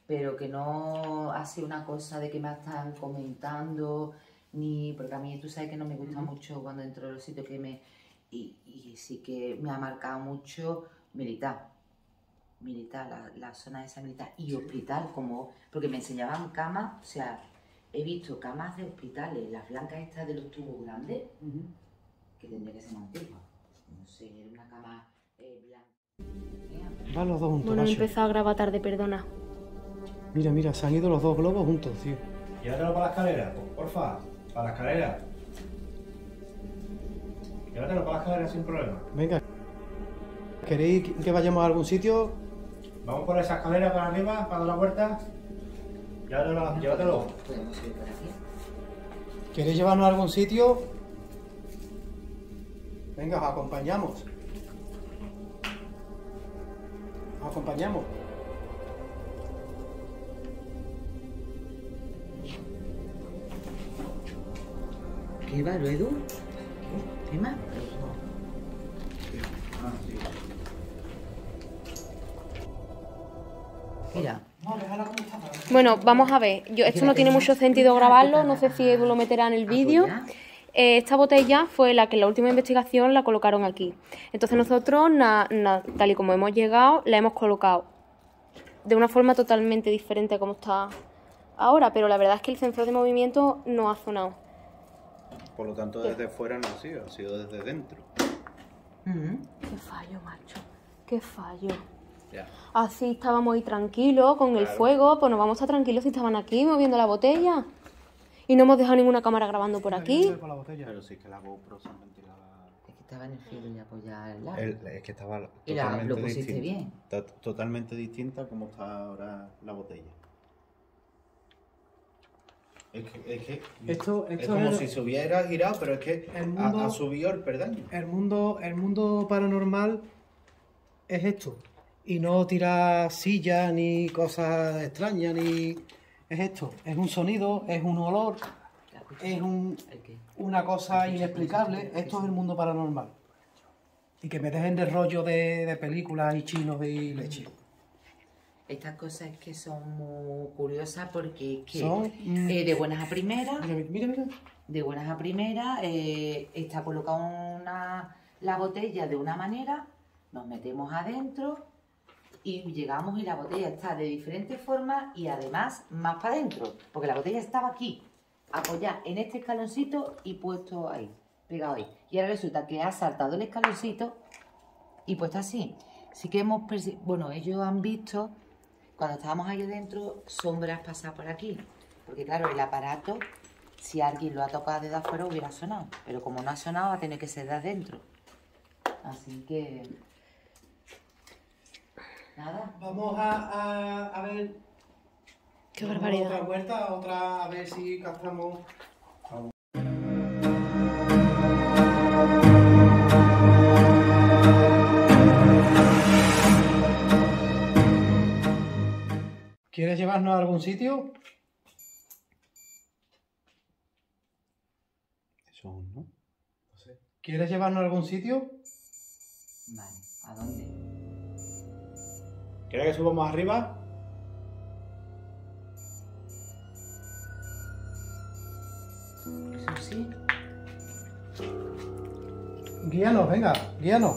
pero que no ha sido una cosa de que me están comentando, ni porque a mí tú sabes que no me gusta mucho cuando entro en los sitios que me... Y sí que me ha marcado mucho militar, la zona esa militar y hospital, como porque me enseñaban camas, o sea, he visto camas de hospitales, las blancas estas de los tubos grandes, que tendría que ser más antigua. No sé, era una cama blanca. Van los dos juntos, Bueno, he macho. empezado a grabar tarde, perdona. Mira, se han ido los dos globos juntos, tío. Llévatelo para la escalera, porfa. Para la escalera. Llévatelo para la escalera sin problema. Venga. ¿Queréis que vayamos a algún sitio? Vamos por esa escalera para arriba, para dar la vuelta. Llévatelo. Podemos ir por aquí. ¿Queréis llevarnos a algún sitio? Venga, os acompañamos. Os acompañamos. ¿Qué va, Edu? ¿Qué más? Mira, Bueno, vamos a ver. Esto no tiene mucho sentido grabarlo, no sé si Edu lo meterá en el vídeo. Esta botella fue la que en la última investigación la colocaron aquí. Entonces nosotros, tal y como hemos llegado, la hemos colocado de una forma totalmente diferente a como está ahora, pero la verdad es que el sensor de movimiento no ha sonado. Por lo tanto, desde fuera no ha sido desde dentro. Qué fallo, macho. Qué fallo. Ya. Así estábamos ahí tranquilos con el Claro. fuego, pues nos vamos a estar tranquilos si estaban aquí moviendo la botella. Y no hemos dejado ninguna cámara grabando por aquí. Con la botella. Pero sí que la GoPro se ventilaba. es que estaba en el filo y apoyar el lado. Es que estaba Y totalmente lo pusiste distinta. bien. Está totalmente distinta a como está ahora la botella. Es que Esto es como es- si se hubiera girado, pero es que El mundo- ha subido el perdaño. El mundo paranormal es esto. Y no tirar sillas ni cosas extrañas, ni... Es esto. Es un sonido, es un olor, ¿La escuchas? es ¿El qué? una cosa inexplicable. Esto es el mundo paranormal. Y que me dejen de rollo de películas y chinos y leche. Estas cosas es que son muy curiosas porque es que Son, de buenas a primeras, Mira. de buenas a primeras, está colocada la botella de una manera, nos metemos adentro y llegamos y la botella está de diferentes formas y además más para adentro, porque la botella estaba aquí, apoyada en este escaloncito y puesto ahí, pegado ahí. Y ahora resulta que ha saltado el escaloncito y puesto así. Sí que bueno, ellos han visto, cuando estábamos ahí adentro, sombras pasar por aquí. Porque claro, el aparato, si alguien lo ha tocado desde afuera hubiera sonado. Pero como no ha sonado, va a tener que ser de adentro. Así que... Nada. Vamos a ver... Qué barbaridad. Otra vuelta, otra, a ver si captamos... ¿Quieres llevarnos a algún sitio? Eso, ¿no? ¿Quieres llevarnos a algún sitio? Vale, ¿a dónde? ¿Quieres que subamos arriba? Eso sí. Guíanos, venga, guíanos.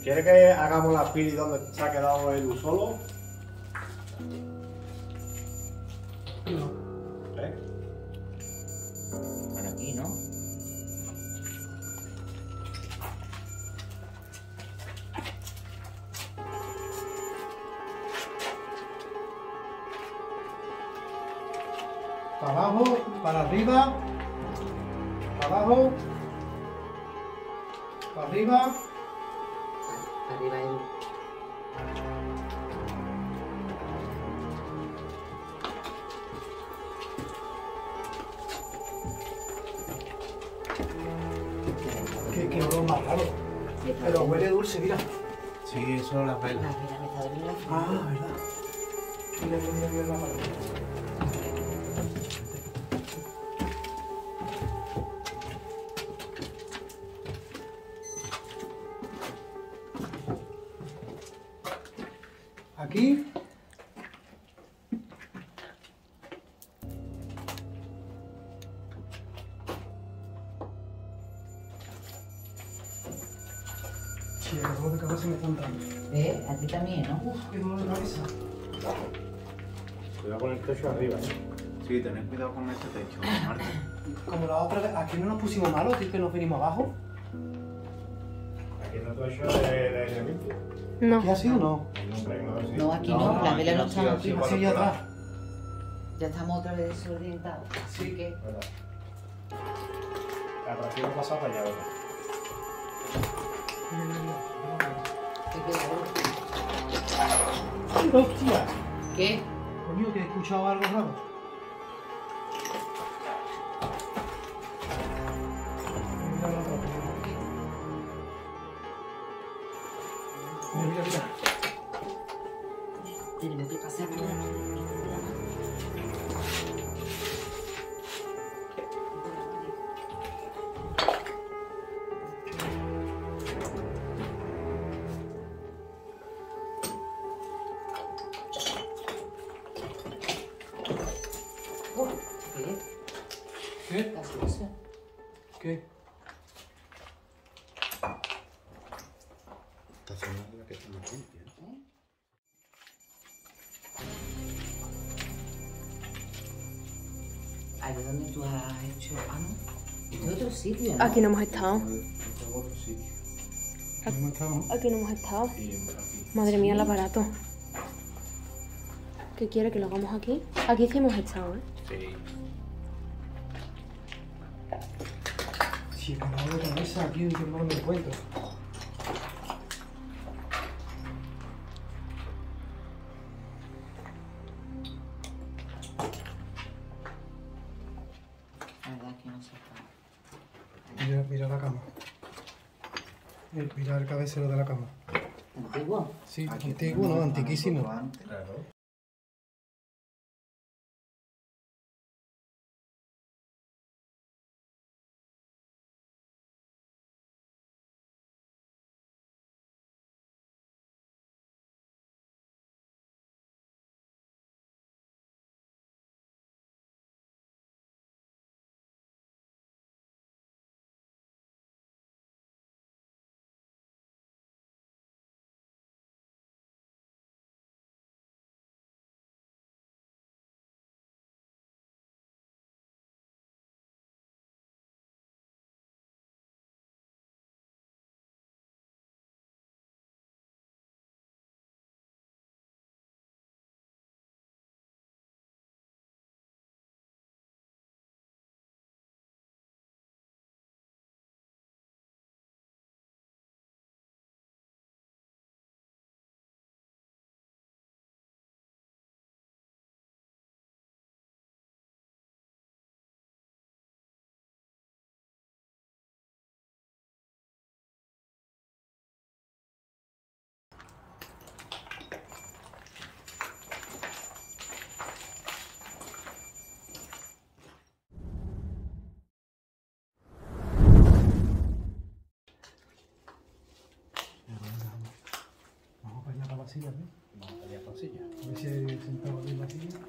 ¿Quieres que hagamos la pili donde se ha quedado Edu solo? ¿Eh? Para abajo, para arriba, para abajo, para arriba. Arriba el... Qué olor más raro. Pero huele dulce, mira. Sí, eso son las velas. Mira, me está doliendo la frente. Ah, verdad. Mira la mano. Aquí. Sí, el dolor de cabeza me está entrando. A ti también, ¿no? Uf, qué dolor de cabeza. Cuidado con el techo arriba, ¿eh? Sí, tened cuidado con ese techo, Marta. Como la otra vez, aquí no nos pusimos malos, aquí que nos vinimos abajo. Aquí no te he hecho de aire limpio. No. ¿Qué ha sido o no? No, aquí no, las velas no están aquí. Así allá atrás. Ya estamos otra vez desorientados. Así que... ¿Verdad? El atractivo pasado para allá, ¿verdad? ¿Qué queda? ¡Hostia! ¿Qué? Coño, que he escuchado algo raro. Mira. Tenemos que pasar por aquí. ¿Qué? La solución. ¿Qué? Esta zona es la que está más limpia. Ahí es donde tú has hecho... Ah, no. Este es otro sitio, ¿no? Aquí no hemos estado. Este es otro sitio. ¿Cómo estamos? Aquí no hemos estado. Y aquí. Madre mía, el aparato. ¿Qué quiere que lo hagamos aquí? Aquí sí hemos estado, ¿eh? Sí. Sí, el dolor de cabeza aquí en no me encuentro. La verdad que no sé. Mira la cama. Mira el cabecero de la cama. ¿Antiguo? Sí, Aquí antiguo, no, tenemos antiquísimo. nosotros antes. Claro. Vamos para allá para la silla, ¿ves? Vamos allá para la silla. A ver si hay sentado aquí en la silla.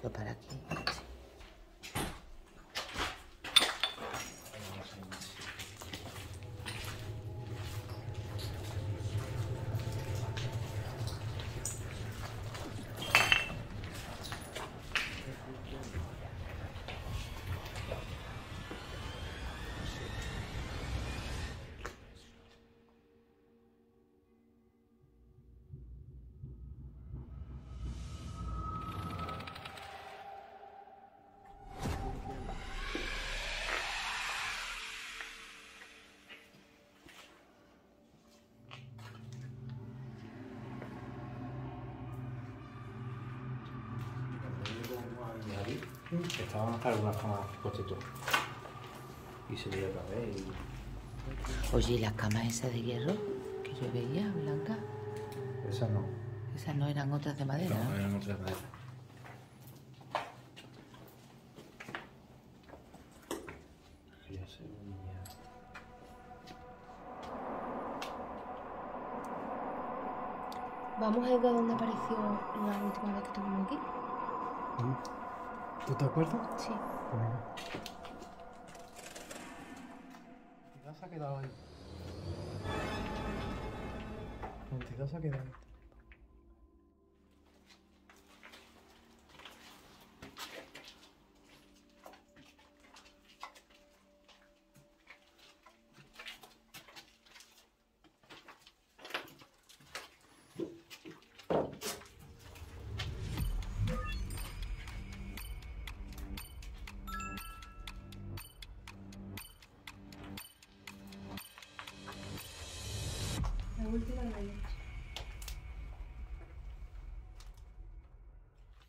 Lo para aquí. Que estaban algunas camas constituidas. Y se veía otra vez. Oye, ¿y las camas esas de hierro que yo veía, blancas? Esas no. Esas no eran otras de madera, ¿no? No, eran otras de madera. Ya se veía. Vamos a ir a donde apareció la última vez que estuvimos aquí. ¿Tú te acuerdas? Sí. La se ha quedado ahí. La entidad se ha quedado ahí. La última de la noche.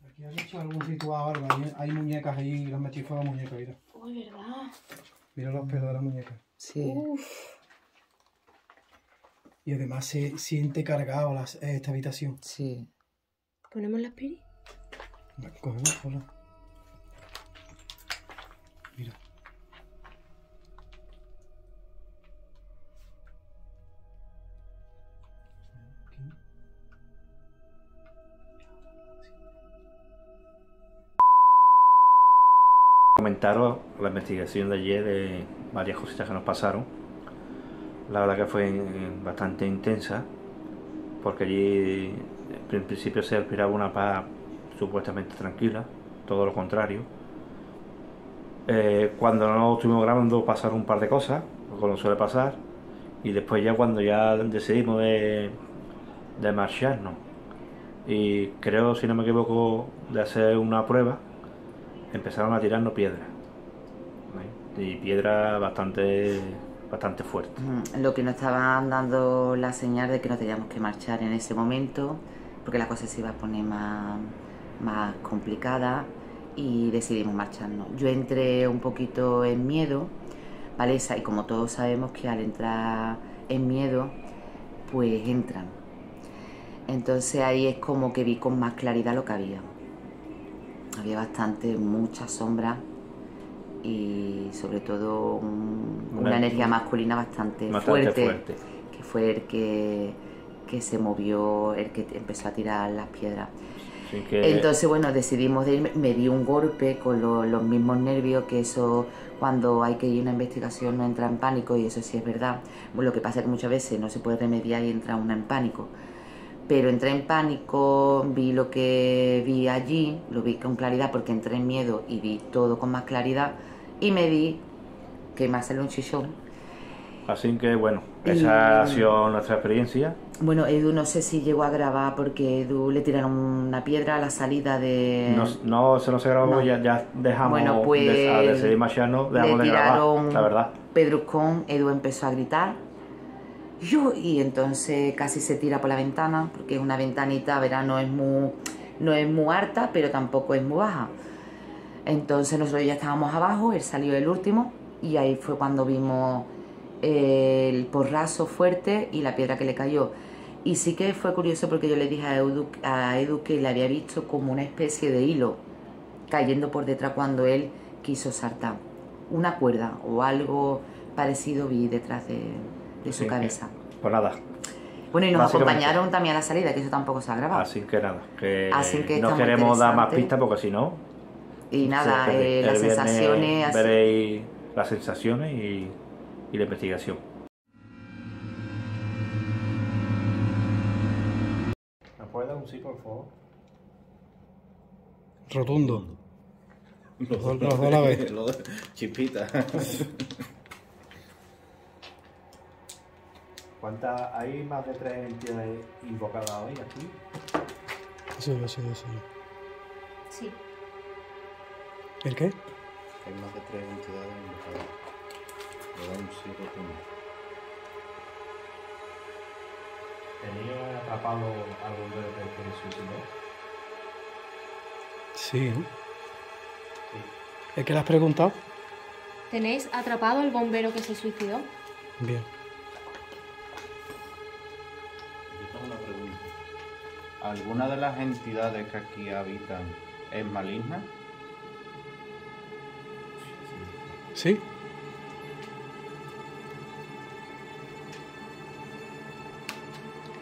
Aquí han hecho algún ritual o algo. Hay muñecas ahí y las metí fuera muñecas, mira. Uy, ¿verdad? Mira los pelos de las muñecas. Sí. Uf. Y además se siente cargado esta habitación. Sí. ¿Ponemos las piris? Cogemos, hola. Mira. Aquí. Comentaros la investigación de ayer de varias cositas que nos pasaron. La verdad que fue bastante intensa, porque allí en principio se respiraba una paz supuestamente tranquila, todo lo contrario. Cuando no estuvimos grabando pasaron un par de cosas, como suele pasar, y después ya cuando ya decidimos de marcharnos, y creo, si no me equivoco, de hacer una prueba, empezaron a tirarnos piedras, ¿vale? Y piedras bastante fuertes. Lo que nos estaban dando la señal de que nos teníamos que marchar en ese momento, porque la cosa se iba a poner más complicada y decidimos marcharnos. Yo entré un poquito en miedo, ¿vale? Y como todos sabemos que al entrar en miedo, pues entran. Entonces ahí es como que vi con más claridad lo que había. Había mucha sombra y sobre todo una energía masculina bastante fuerte, que fue el que se movió, el que empezó a tirar las piedras. Sí, que... Entonces, bueno, decidimos de irme, me di un golpe con los mismos nervios, que eso cuando hay que ir a una investigación no entra en pánico, y eso sí es verdad. Bueno, lo que pasa es que muchas veces no se puede remediar y entra una en pánico. Pero entré en pánico, vi lo que vi allí, lo vi con claridad porque entré en miedo y vi todo con más claridad, y me di que me salió un chichón. Así que bueno, esa ha sido nuestra experiencia. Bueno, Edu no sé si llegó a grabar porque Edu le tiraron una piedra a la salida de... No se nos grabó, No. ya dejamos Bueno, pues a decidir marcharnos, dejamos de grabar, la verdad. Pedruscón, Edu empezó a gritar. Y entonces casi se tira por la ventana, porque es una ventanita, verá, no es muy alta, pero tampoco es muy baja. Entonces nosotros ya estábamos abajo, él salió el último, y ahí fue cuando vimos el porrazo fuerte y la piedra que le cayó. Y sí que fue curioso porque yo le dije a Edu que le había visto como una especie de hilo cayendo por detrás cuando él quiso saltar. Una cuerda o algo parecido vi detrás de su cabeza. Pues nada. Bueno, y nos acompañaron también a la salida, que eso tampoco se ha grabado. Así que nada, Así que no queremos dar más pistas porque si no... Y nada, las sensaciones... Veréis las sensaciones y la investigación. ¿Me puedes dar un sí, por favor? Rotundo. Los dos a la vez. Chispita. ¿Cuántas? ¿Hay más de 3 entidades invocadas hoy aquí? Sí. Sí. ¿El qué? Hay más de 3 entidades invocadas. Le da un sí rotundo. ¿Tenía atrapado algún bebé que se suicidó? Sí, ¿no? Sí. ¿Es que le has preguntado? ¿Tenéis atrapado al bombero que se suicidó? Bien. Yo tengo una pregunta. ¿Alguna de las entidades que aquí habitan es maligna? ¿Sí?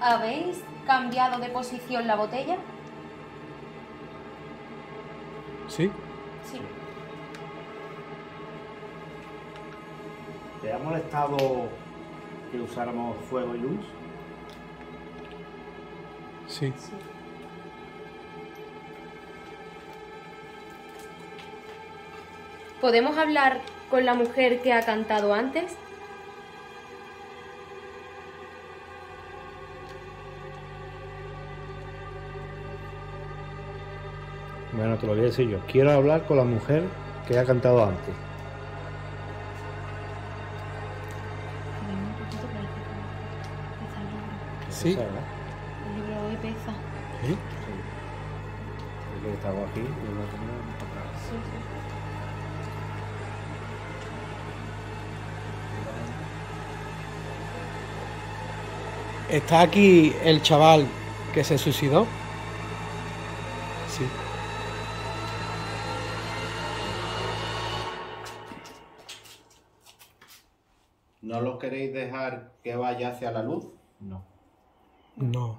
¿Habéis cambiado de posición la botella? ¿Sí? Sí. ¿Te ha molestado que usáramos fuego y luz? Sí. ¿Podemos hablar con la mujer que ha cantado antes? Bueno, te lo voy a decir yo. Quiero hablar con la mujer que ha cantado antes. Sí. Esa, ¿verdad? El libro hoy pesa. ¿Sí? Es que estaba aquí y lo tenía para atrás. ¿Está aquí el chaval que se suicidó? Sí. ¿No lo queréis dejar que vaya hacia la luz? No. No.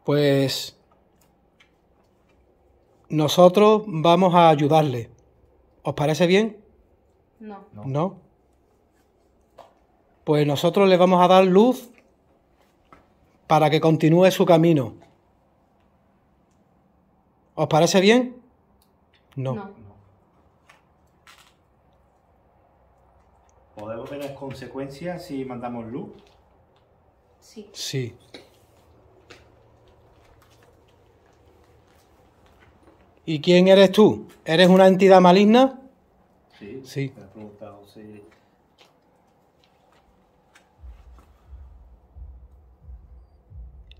Pues nosotros vamos a ayudarle. ¿Os parece bien? No. ¿No? Pues nosotros le vamos a dar luz para que continúe su camino. ¿Os parece bien? No. ¿Podemos tener consecuencias si mandamos luz? Sí. Sí. ¿Y quién eres tú? ¿Eres una entidad maligna? Sí. Sí. Te he preguntado, sí.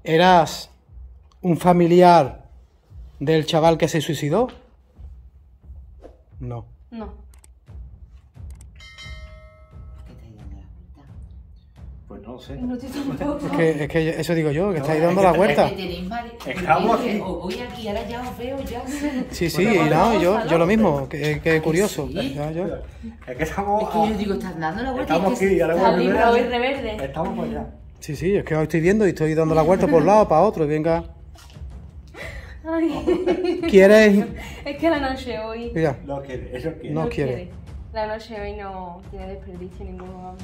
¿Eras un familiar del chaval que se suicidó? No. No. ¿Qué estáis dando la vuelta? Pues no sé. No estoy tampoco. Es que eso digo yo, que estáis dando la vuelta. Que tenéis mal. Estamos aquí. Os voy aquí, ahora ya os veo, ya. Sí, sí, y no, yo lo mismo, que curioso. Sí. Ya, ya. Es que estamos. Es que yo digo, están dando la vuelta. Estamos y es que aquí, ahora El volvemos. libro hoy reverde. Estamos por allá. Sí, sí, es que os estoy viendo y estoy dando la vuelta por un lado, para otro, y venga. Ay. ¿Quieres? Es que la noche hoy... Mira, No quiere, eso quiere. No quiere. La noche hoy no tiene desperdicio ninguno, vamos.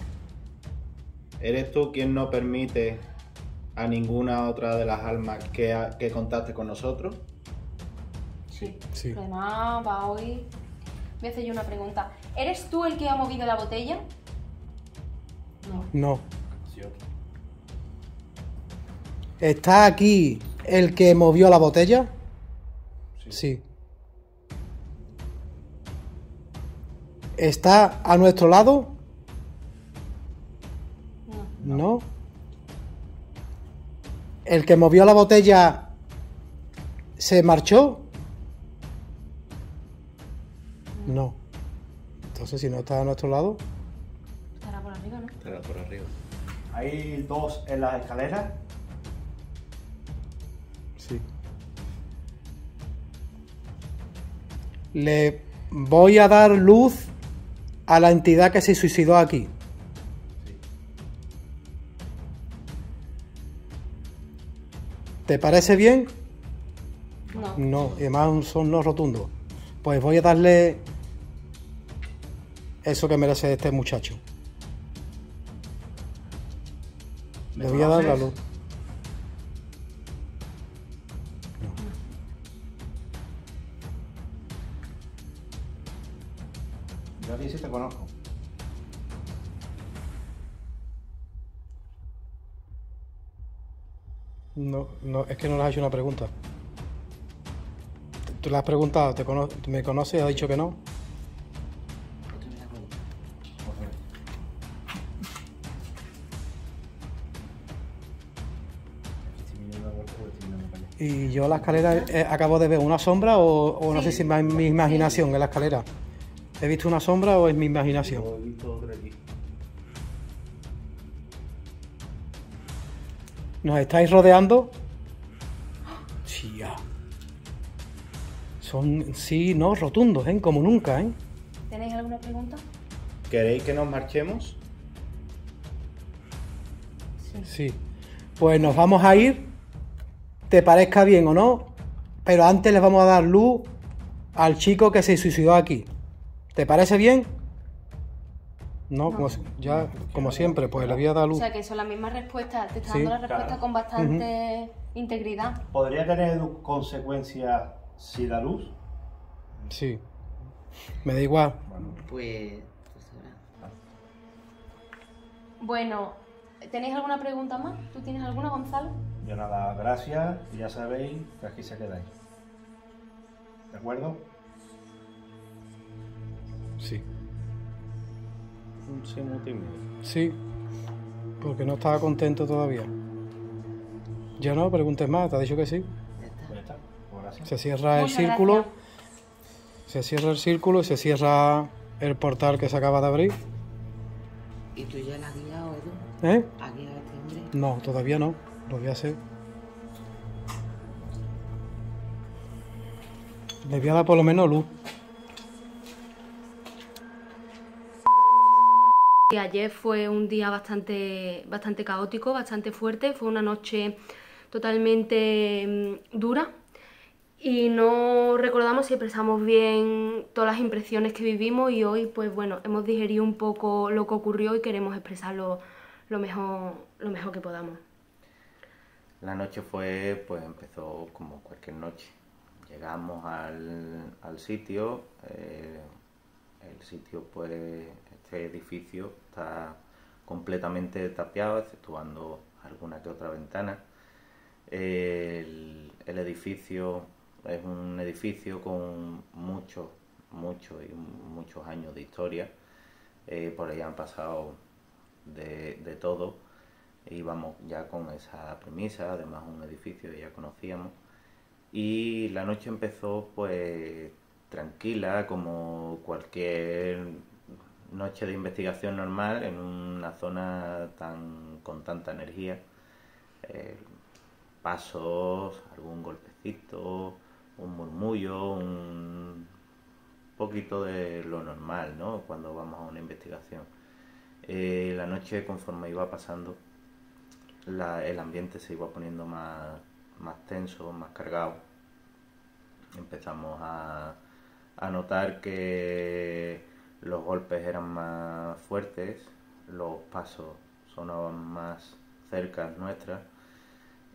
¿Eres tú quien no permite a ninguna otra de las almas que contacte con nosotros? Sí. Sí. Además, va hoy... Voy a hacer yo una pregunta. ¿Eres tú el que ha movido la botella? No. no. Sí, otro. ¿Está aquí el que movió la botella? Sí. ¿Está a nuestro lado? No. No. ¿El que movió la botella se marchó? No. Entonces, si no está a nuestro lado, Estará por arriba, ¿no? Estará por arriba. Hay dos en las escaleras. sí. Le voy a dar luz a la entidad que se suicidó aquí. ¿Te parece bien? No. No, y además son no rotundos. Pues voy a darle eso que merece este muchacho. Le voy a dar la luz. Yo a ti sí te conozco. No, no, es que no le has hecho una pregunta. Tú le has preguntado, ¿me conoces? ¿Ha dicho que no? Estoy mirando a vuelta porque estoy mirando para allá. Y yo la escalera acabo de ver una sombra o no sé si es mi imaginación en la escalera. ¿He visto una sombra o es mi imaginación? Yo he visto otra aquí. ¿Nos estáis rodeando? Tía. Son, sí, no, rotundos, ¿eh? Como nunca, ¿eh? ¿Tenéis alguna pregunta? ¿Queréis que nos marchemos? Sí. Pues nos vamos a ir, te parezca bien o no, pero antes les vamos a dar luz al chico que se suicidó aquí. ¿Te parece bien? No, No. Como siempre, pues le voy a dar O luz. sea, que son las mismas respuestas, te está Sí. dando la respuesta Claro. con bastante integridad. ¿Podría tener consecuencias si da luz? Sí. Me da igual. Bueno, Pues sabrás. Bueno, ¿tenéis alguna pregunta más? ¿Tú tienes alguna, Gonzalo? yo nada, gracias y ya sabéis que aquí se quedáis. ¿De acuerdo? Sí. Un sí muy tímido. Sí. Porque no estaba contento todavía. Ya no, preguntes más, te ha dicho que sí. Ya está. Pues ya está. Pues gracias. Se cierra el Muchas círculo. gracias. Se cierra el círculo y se cierra el portal que se acaba de abrir. ¿Y tú ya la has guiado, Edu? ¿Eh? ¿Has guiado a este hombre? No, todavía no. Lo voy a hacer. Le voy a dar por lo menos luz. Y ayer fue un día bastante caótico, bastante fuerte. Fue una noche totalmente dura y no recordamos si expresamos bien todas las impresiones que vivimos, y hoy pues bueno, hemos digerido un poco lo que ocurrió y queremos expresarlo lo mejor que podamos. La noche pues empezó como cualquier noche. Llegamos al sitio, el sitio pues, este edificio está completamente tapiado, exceptuando alguna que otra ventana. El edificio es un edificio con muchos años de historia. Por ahí han pasado de todo. Íbamos ya con esa premisa, además un edificio que ya conocíamos. Y la noche empezó pues tranquila, como cualquier noche de investigación normal en una zona con tanta energía. Pasos, algún golpecito, un murmullo, un poquito de lo normal, ¿no? Cuando vamos a una investigación. La noche, conforme iba pasando, el ambiente se iba poniendo más tenso, más cargado. Empezamos a notar que los golpes eran más fuertes, los pasos sonaban más cerca nuestras,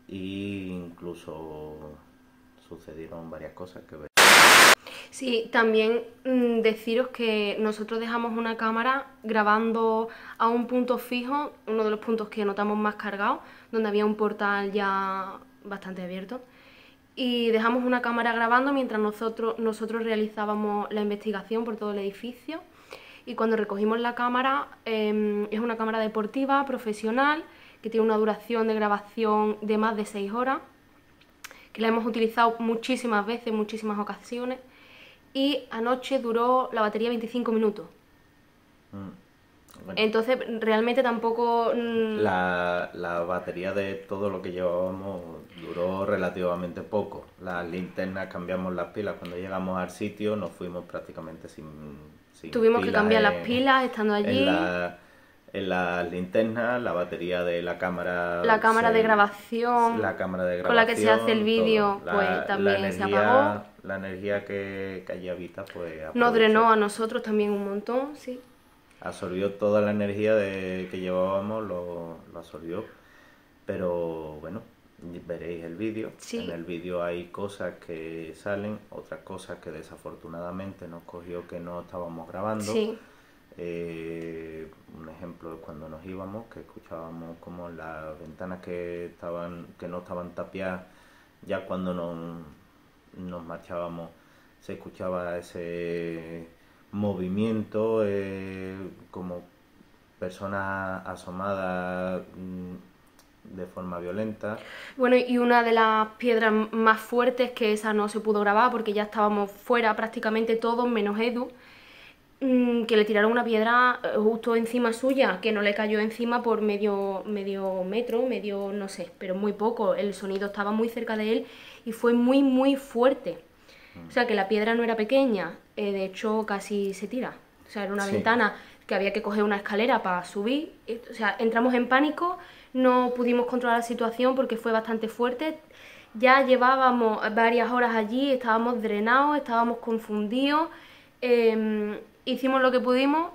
e incluso sucedieron varias cosas que... Sí, también deciros que nosotros dejamos una cámara grabando a un punto fijo, uno de los puntos que notamos más cargados, donde había un portal ya bastante abierto, y dejamos una cámara grabando mientras nosotros realizábamos la investigación por todo el edificio. Y cuando recogimos la cámara, es una cámara deportiva, profesional, que tiene una duración de grabación de más de 6 horas, que la hemos utilizado muchísimas veces, en muchísimas ocasiones, y anoche duró la batería 25 minutos. Bueno, Entonces, realmente tampoco... la batería de todo lo que llevábamos duró relativamente poco. Las linternas, cambiamos las pilas. Cuando llegamos al sitio nos fuimos prácticamente sin Tuvimos que pilas cambiar las pilas estando allí. En las linternas, la batería de la cámara... La cámara de grabación, La cámara de grabación, con la que se hace el vídeo, todo. pues también se energía, apagó. La energía que allí habita, pues... Nos aprovechó. drenó a nosotros también un montón, sí. Absorbió toda la energía que llevábamos, lo absorbió. Pero bueno, veréis el vídeo. Sí. En el vídeo hay cosas que salen, otras cosas que desafortunadamente nos cogió que no estábamos grabando. Sí. Un ejemplo es cuando nos íbamos, que escuchábamos como las ventanas que no estaban tapiadas, ya cuando nos marchábamos se escuchaba ese movimiento, como personas asomadas de forma violenta. Bueno, y una de las piedras más fuertes, que esa no se pudo grabar porque ya estábamos fuera prácticamente todos, menos Edu, que le tiraron una piedra justo encima suya, que no le cayó encima por medio metro, no sé, pero muy poco. El sonido estaba muy cerca de él y fue muy, muy fuerte. O sea, que la piedra no era pequeña, de hecho casi se tira. O sea, era una ventana que había que coger una escalera para subir. O sea, entramos en pánico, no pudimos controlar la situación porque fue bastante fuerte. Ya llevábamos varias horas allí, estábamos drenados, estábamos confundidos. Hicimos lo que pudimos,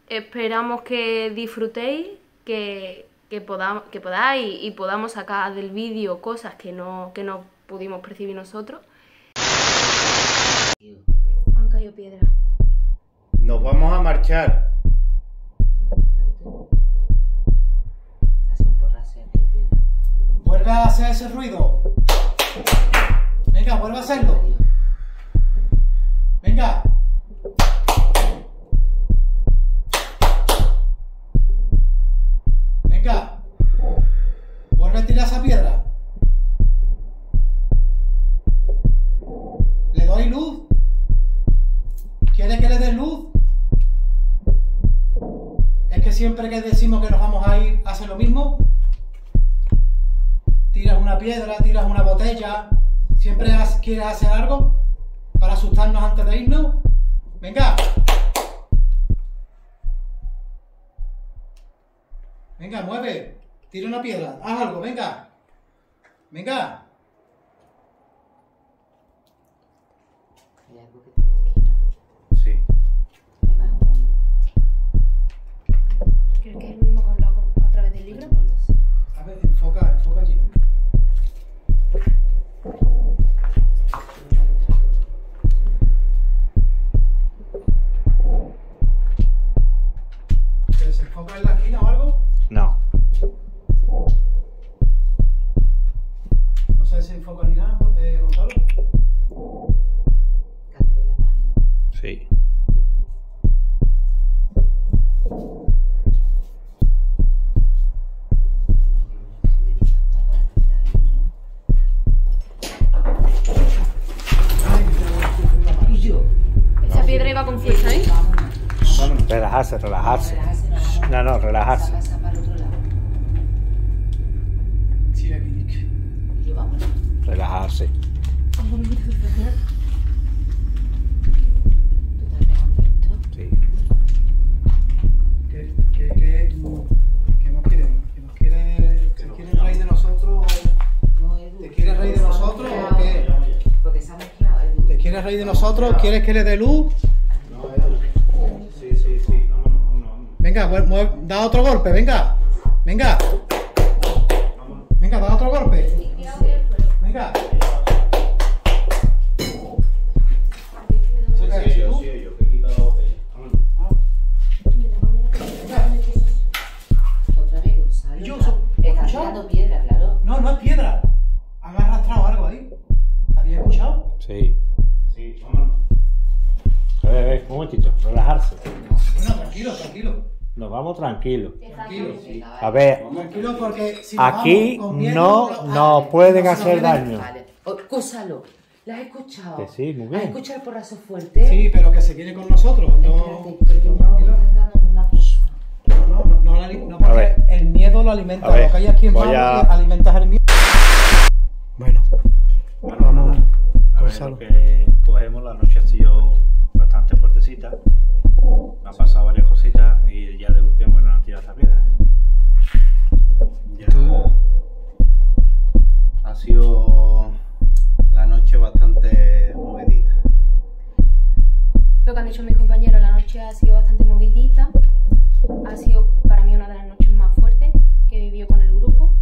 esperamos que disfrutéis, que podáis y podamos sacar del vídeo cosas que no pudimos percibir nosotros. Han caído piedras. Nos vamos a marchar. Hace un porrazo y aquella piedra. Vuelve a hacer ese ruido. Venga, vuelve a hacerlo. Venga. Venga. Vuelve a tirar esa piedra. ¿Le doy luz? ¿Quiere que le dé luz? ¿Es que siempre que decimos que nos vamos a ir hace lo mismo? Tiras una piedra, tiras una botella. ¿Siempre quieres hacer algo para asustarnos antes de irnos? Venga. Venga, mueve. Tira una piedra. Haz algo, venga. Venga. Hay algo que te da esquina. Sí. Además es un hombre. ¿Crees que es el mismo que ha hablado a través del libro? No lo sé. A ver, enfoca allí. ¿Que se enfoca en la esquina o algo? No. No sé si enfoca ni nada, Gonzalo. Cántale la imagen. Sí. Y yo. Esa piedra iba con fuerza, ¿eh? Relajarse, relajarse. No, relajarse. Pasa para el otro lado. Sí, aquí, Nick. Y yo, vámonos. Relajarse. ¿Tú estás contento? Sí. Que nos quieren, se quieren reír de nosotros. No, Edu. ¿Te quieres reír de nosotros o qué? Porque se ha mezclado, Edu. ¿Te quieres reír de nosotros? ¿Quieres que le dé luz? Sí. Vámonos. Venga, da otro golpe, venga. Venga. Venga, da otro golpe. Venga. ¿Eso qué es, tú? Yo que he quitado la botella. Otra vez, Gonzalo. Y yo, Estás ¿escuchado? tirando piedra, claro. No es piedra. Han arrastrado algo ahí. ¿Había escuchado? Sí. Sí, vámonos. A ver, un momentito. Relajarse. Bueno, tranquilo. Nos vamos tranquilos. Tranquilo. A ver, Tranquilo porque si nos aquí vamos con miedo, no nos- nos pueden nos hacer vienen- daño. Vale. Gonzalo, ¿la has escuchado? Que sí, muy ¿Has bien. escuchado el porrazo fuerte? Sí, pero que se viene con nosotros. No, Espérate, porque no, tranquilo. me están dando una cosa. No, A porque ver. el miedo lo alimenta. A ver, Lo que hay aquí en voy mano a- alimentas el miedo. Bueno, vamos. A ver, Gonzalo. lo que cogemos, la noche ha sido bastante fuertecita. Me han pasado varias cositas y ya de último nos han tirado esta piedra. Ya ha sido la noche bastante movedita. Lo que han dicho mis compañeros, la noche ha sido bastante movidita. Ha sido para mí una de las noches más fuertes que he vivido con el grupo.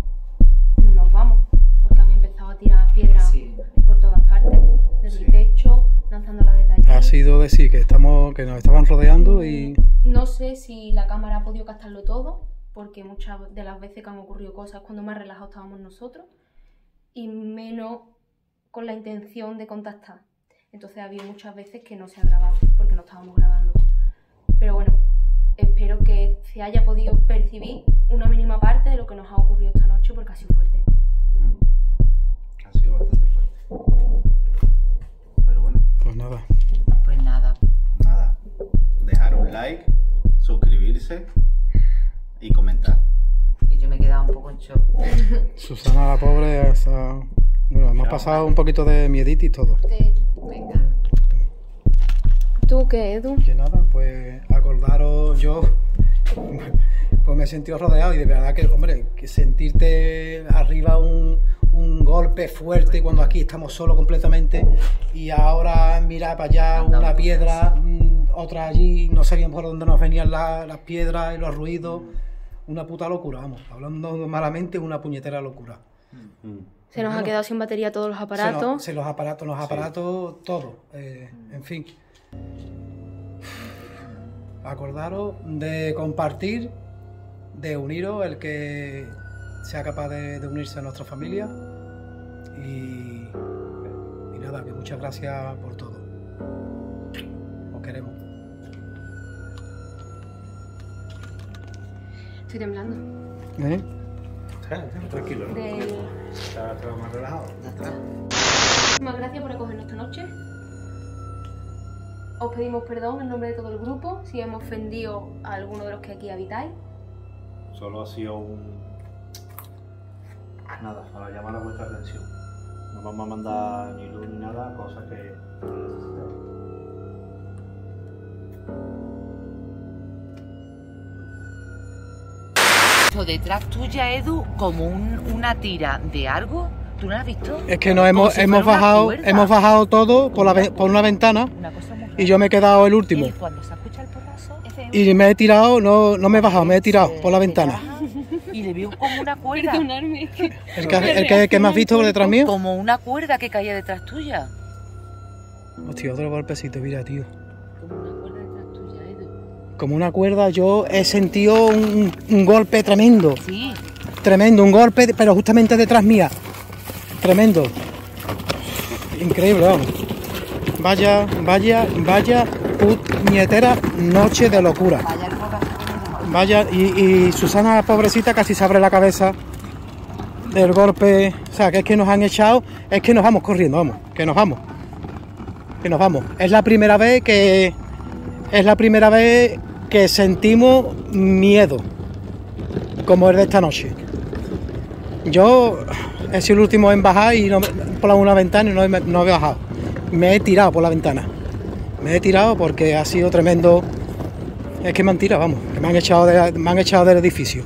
Nos vamos, porque han empezado a tirar piedras Sí. por todas partes, desde el techo, lanzándola desde allí. Ha sido decir que nos estaban rodeando y No sé si la cámara ha podido captarlo todo, porque muchas de las veces que han ocurrido cosas cuando más relajados estábamos nosotros, y menos con la intención de contactar. Entonces ha habido muchas veces que no se ha grabado, porque no estábamos grabando. Pero bueno, Espero que se haya podido percibir una mínima parte de lo que nos ha ocurrido esta noche, porque ha sido fuerte. Ha sido bastante fuerte. Pero bueno, Pues nada. Pues nada. nada. Dejar un like, suscribirse y comentar. Y yo me he quedado un poco en shock. Susana la pobre, bueno, hemos pasado un poquito de miedito y todo. Venga. ¿Tú qué, Edu? Que nada, pues acordaros, yo pues me he sentido rodeado y de verdad que, hombre, que sentirte arriba un golpe fuerte cuando aquí estamos solos completamente y ahora mirar para allá una piedra, otra allí, no sabíamos por dónde nos venían las piedras y los ruidos, una puta locura, vamos, hablando malamente, una puñetera locura. Se nos ha quedado sin batería todos los aparatos. Los aparatos, todo, en fin. Acordaros de compartir, de uniros, el que sea capaz de unirse a nuestra familia y nada, que muchas gracias por todo. Os queremos. Estoy temblando. ¿Eh? Tranquilo, ¿no? Del... Está más relajado. Muchísimas gracias por acogernos esta noche. Os pedimos perdón en nombre de todo el grupo si hemos ofendido a alguno de los que aquí habitáis. Solo ha sido nada, para llamar a vuestra atención. No vamos a mandar ni luz ni nada, cosas que necesitéis. Detrás tuya, Edu, como una tira de algo. ¿Tú no la has visto? Es que Como si fuera una cuerda. hemos bajado todo por una ventana Una cosa muy y yo me he quedado el último. Y cuando se escucha el porrazo, Y me he tirado, no me he bajado, me he tirado por la ventana. y le veo como una cuerda. Perdonadme. ¿El que me has visto detrás mío? Como una cuerda que caía detrás tuya. Hostia, otro golpecito, mira, tío. Como una cuerda detrás tuya, Edu. Como una cuerda, yo he sentido un golpe tremendo. Sí. Tremendo, un golpe, pero justamente detrás mía. Tremendo. Increíble, vamos. Vaya puñetera noche de locura. Vaya el porrazo que me dio. Vaya, y Susana, pobrecita, casi se abre la cabeza del golpe. O sea, que es que nos han echado, es que nos vamos corriendo, vamos, que nos vamos. Que nos vamos. Es la primera vez que sentimos miedo, como el de esta noche. Yo he sido el último en bajar y por una ventana y no he bajado. Me he tirado por la ventana. Me he tirado porque ha sido tremendo. Es que me han tirado, vamos, que me han echado del edificio.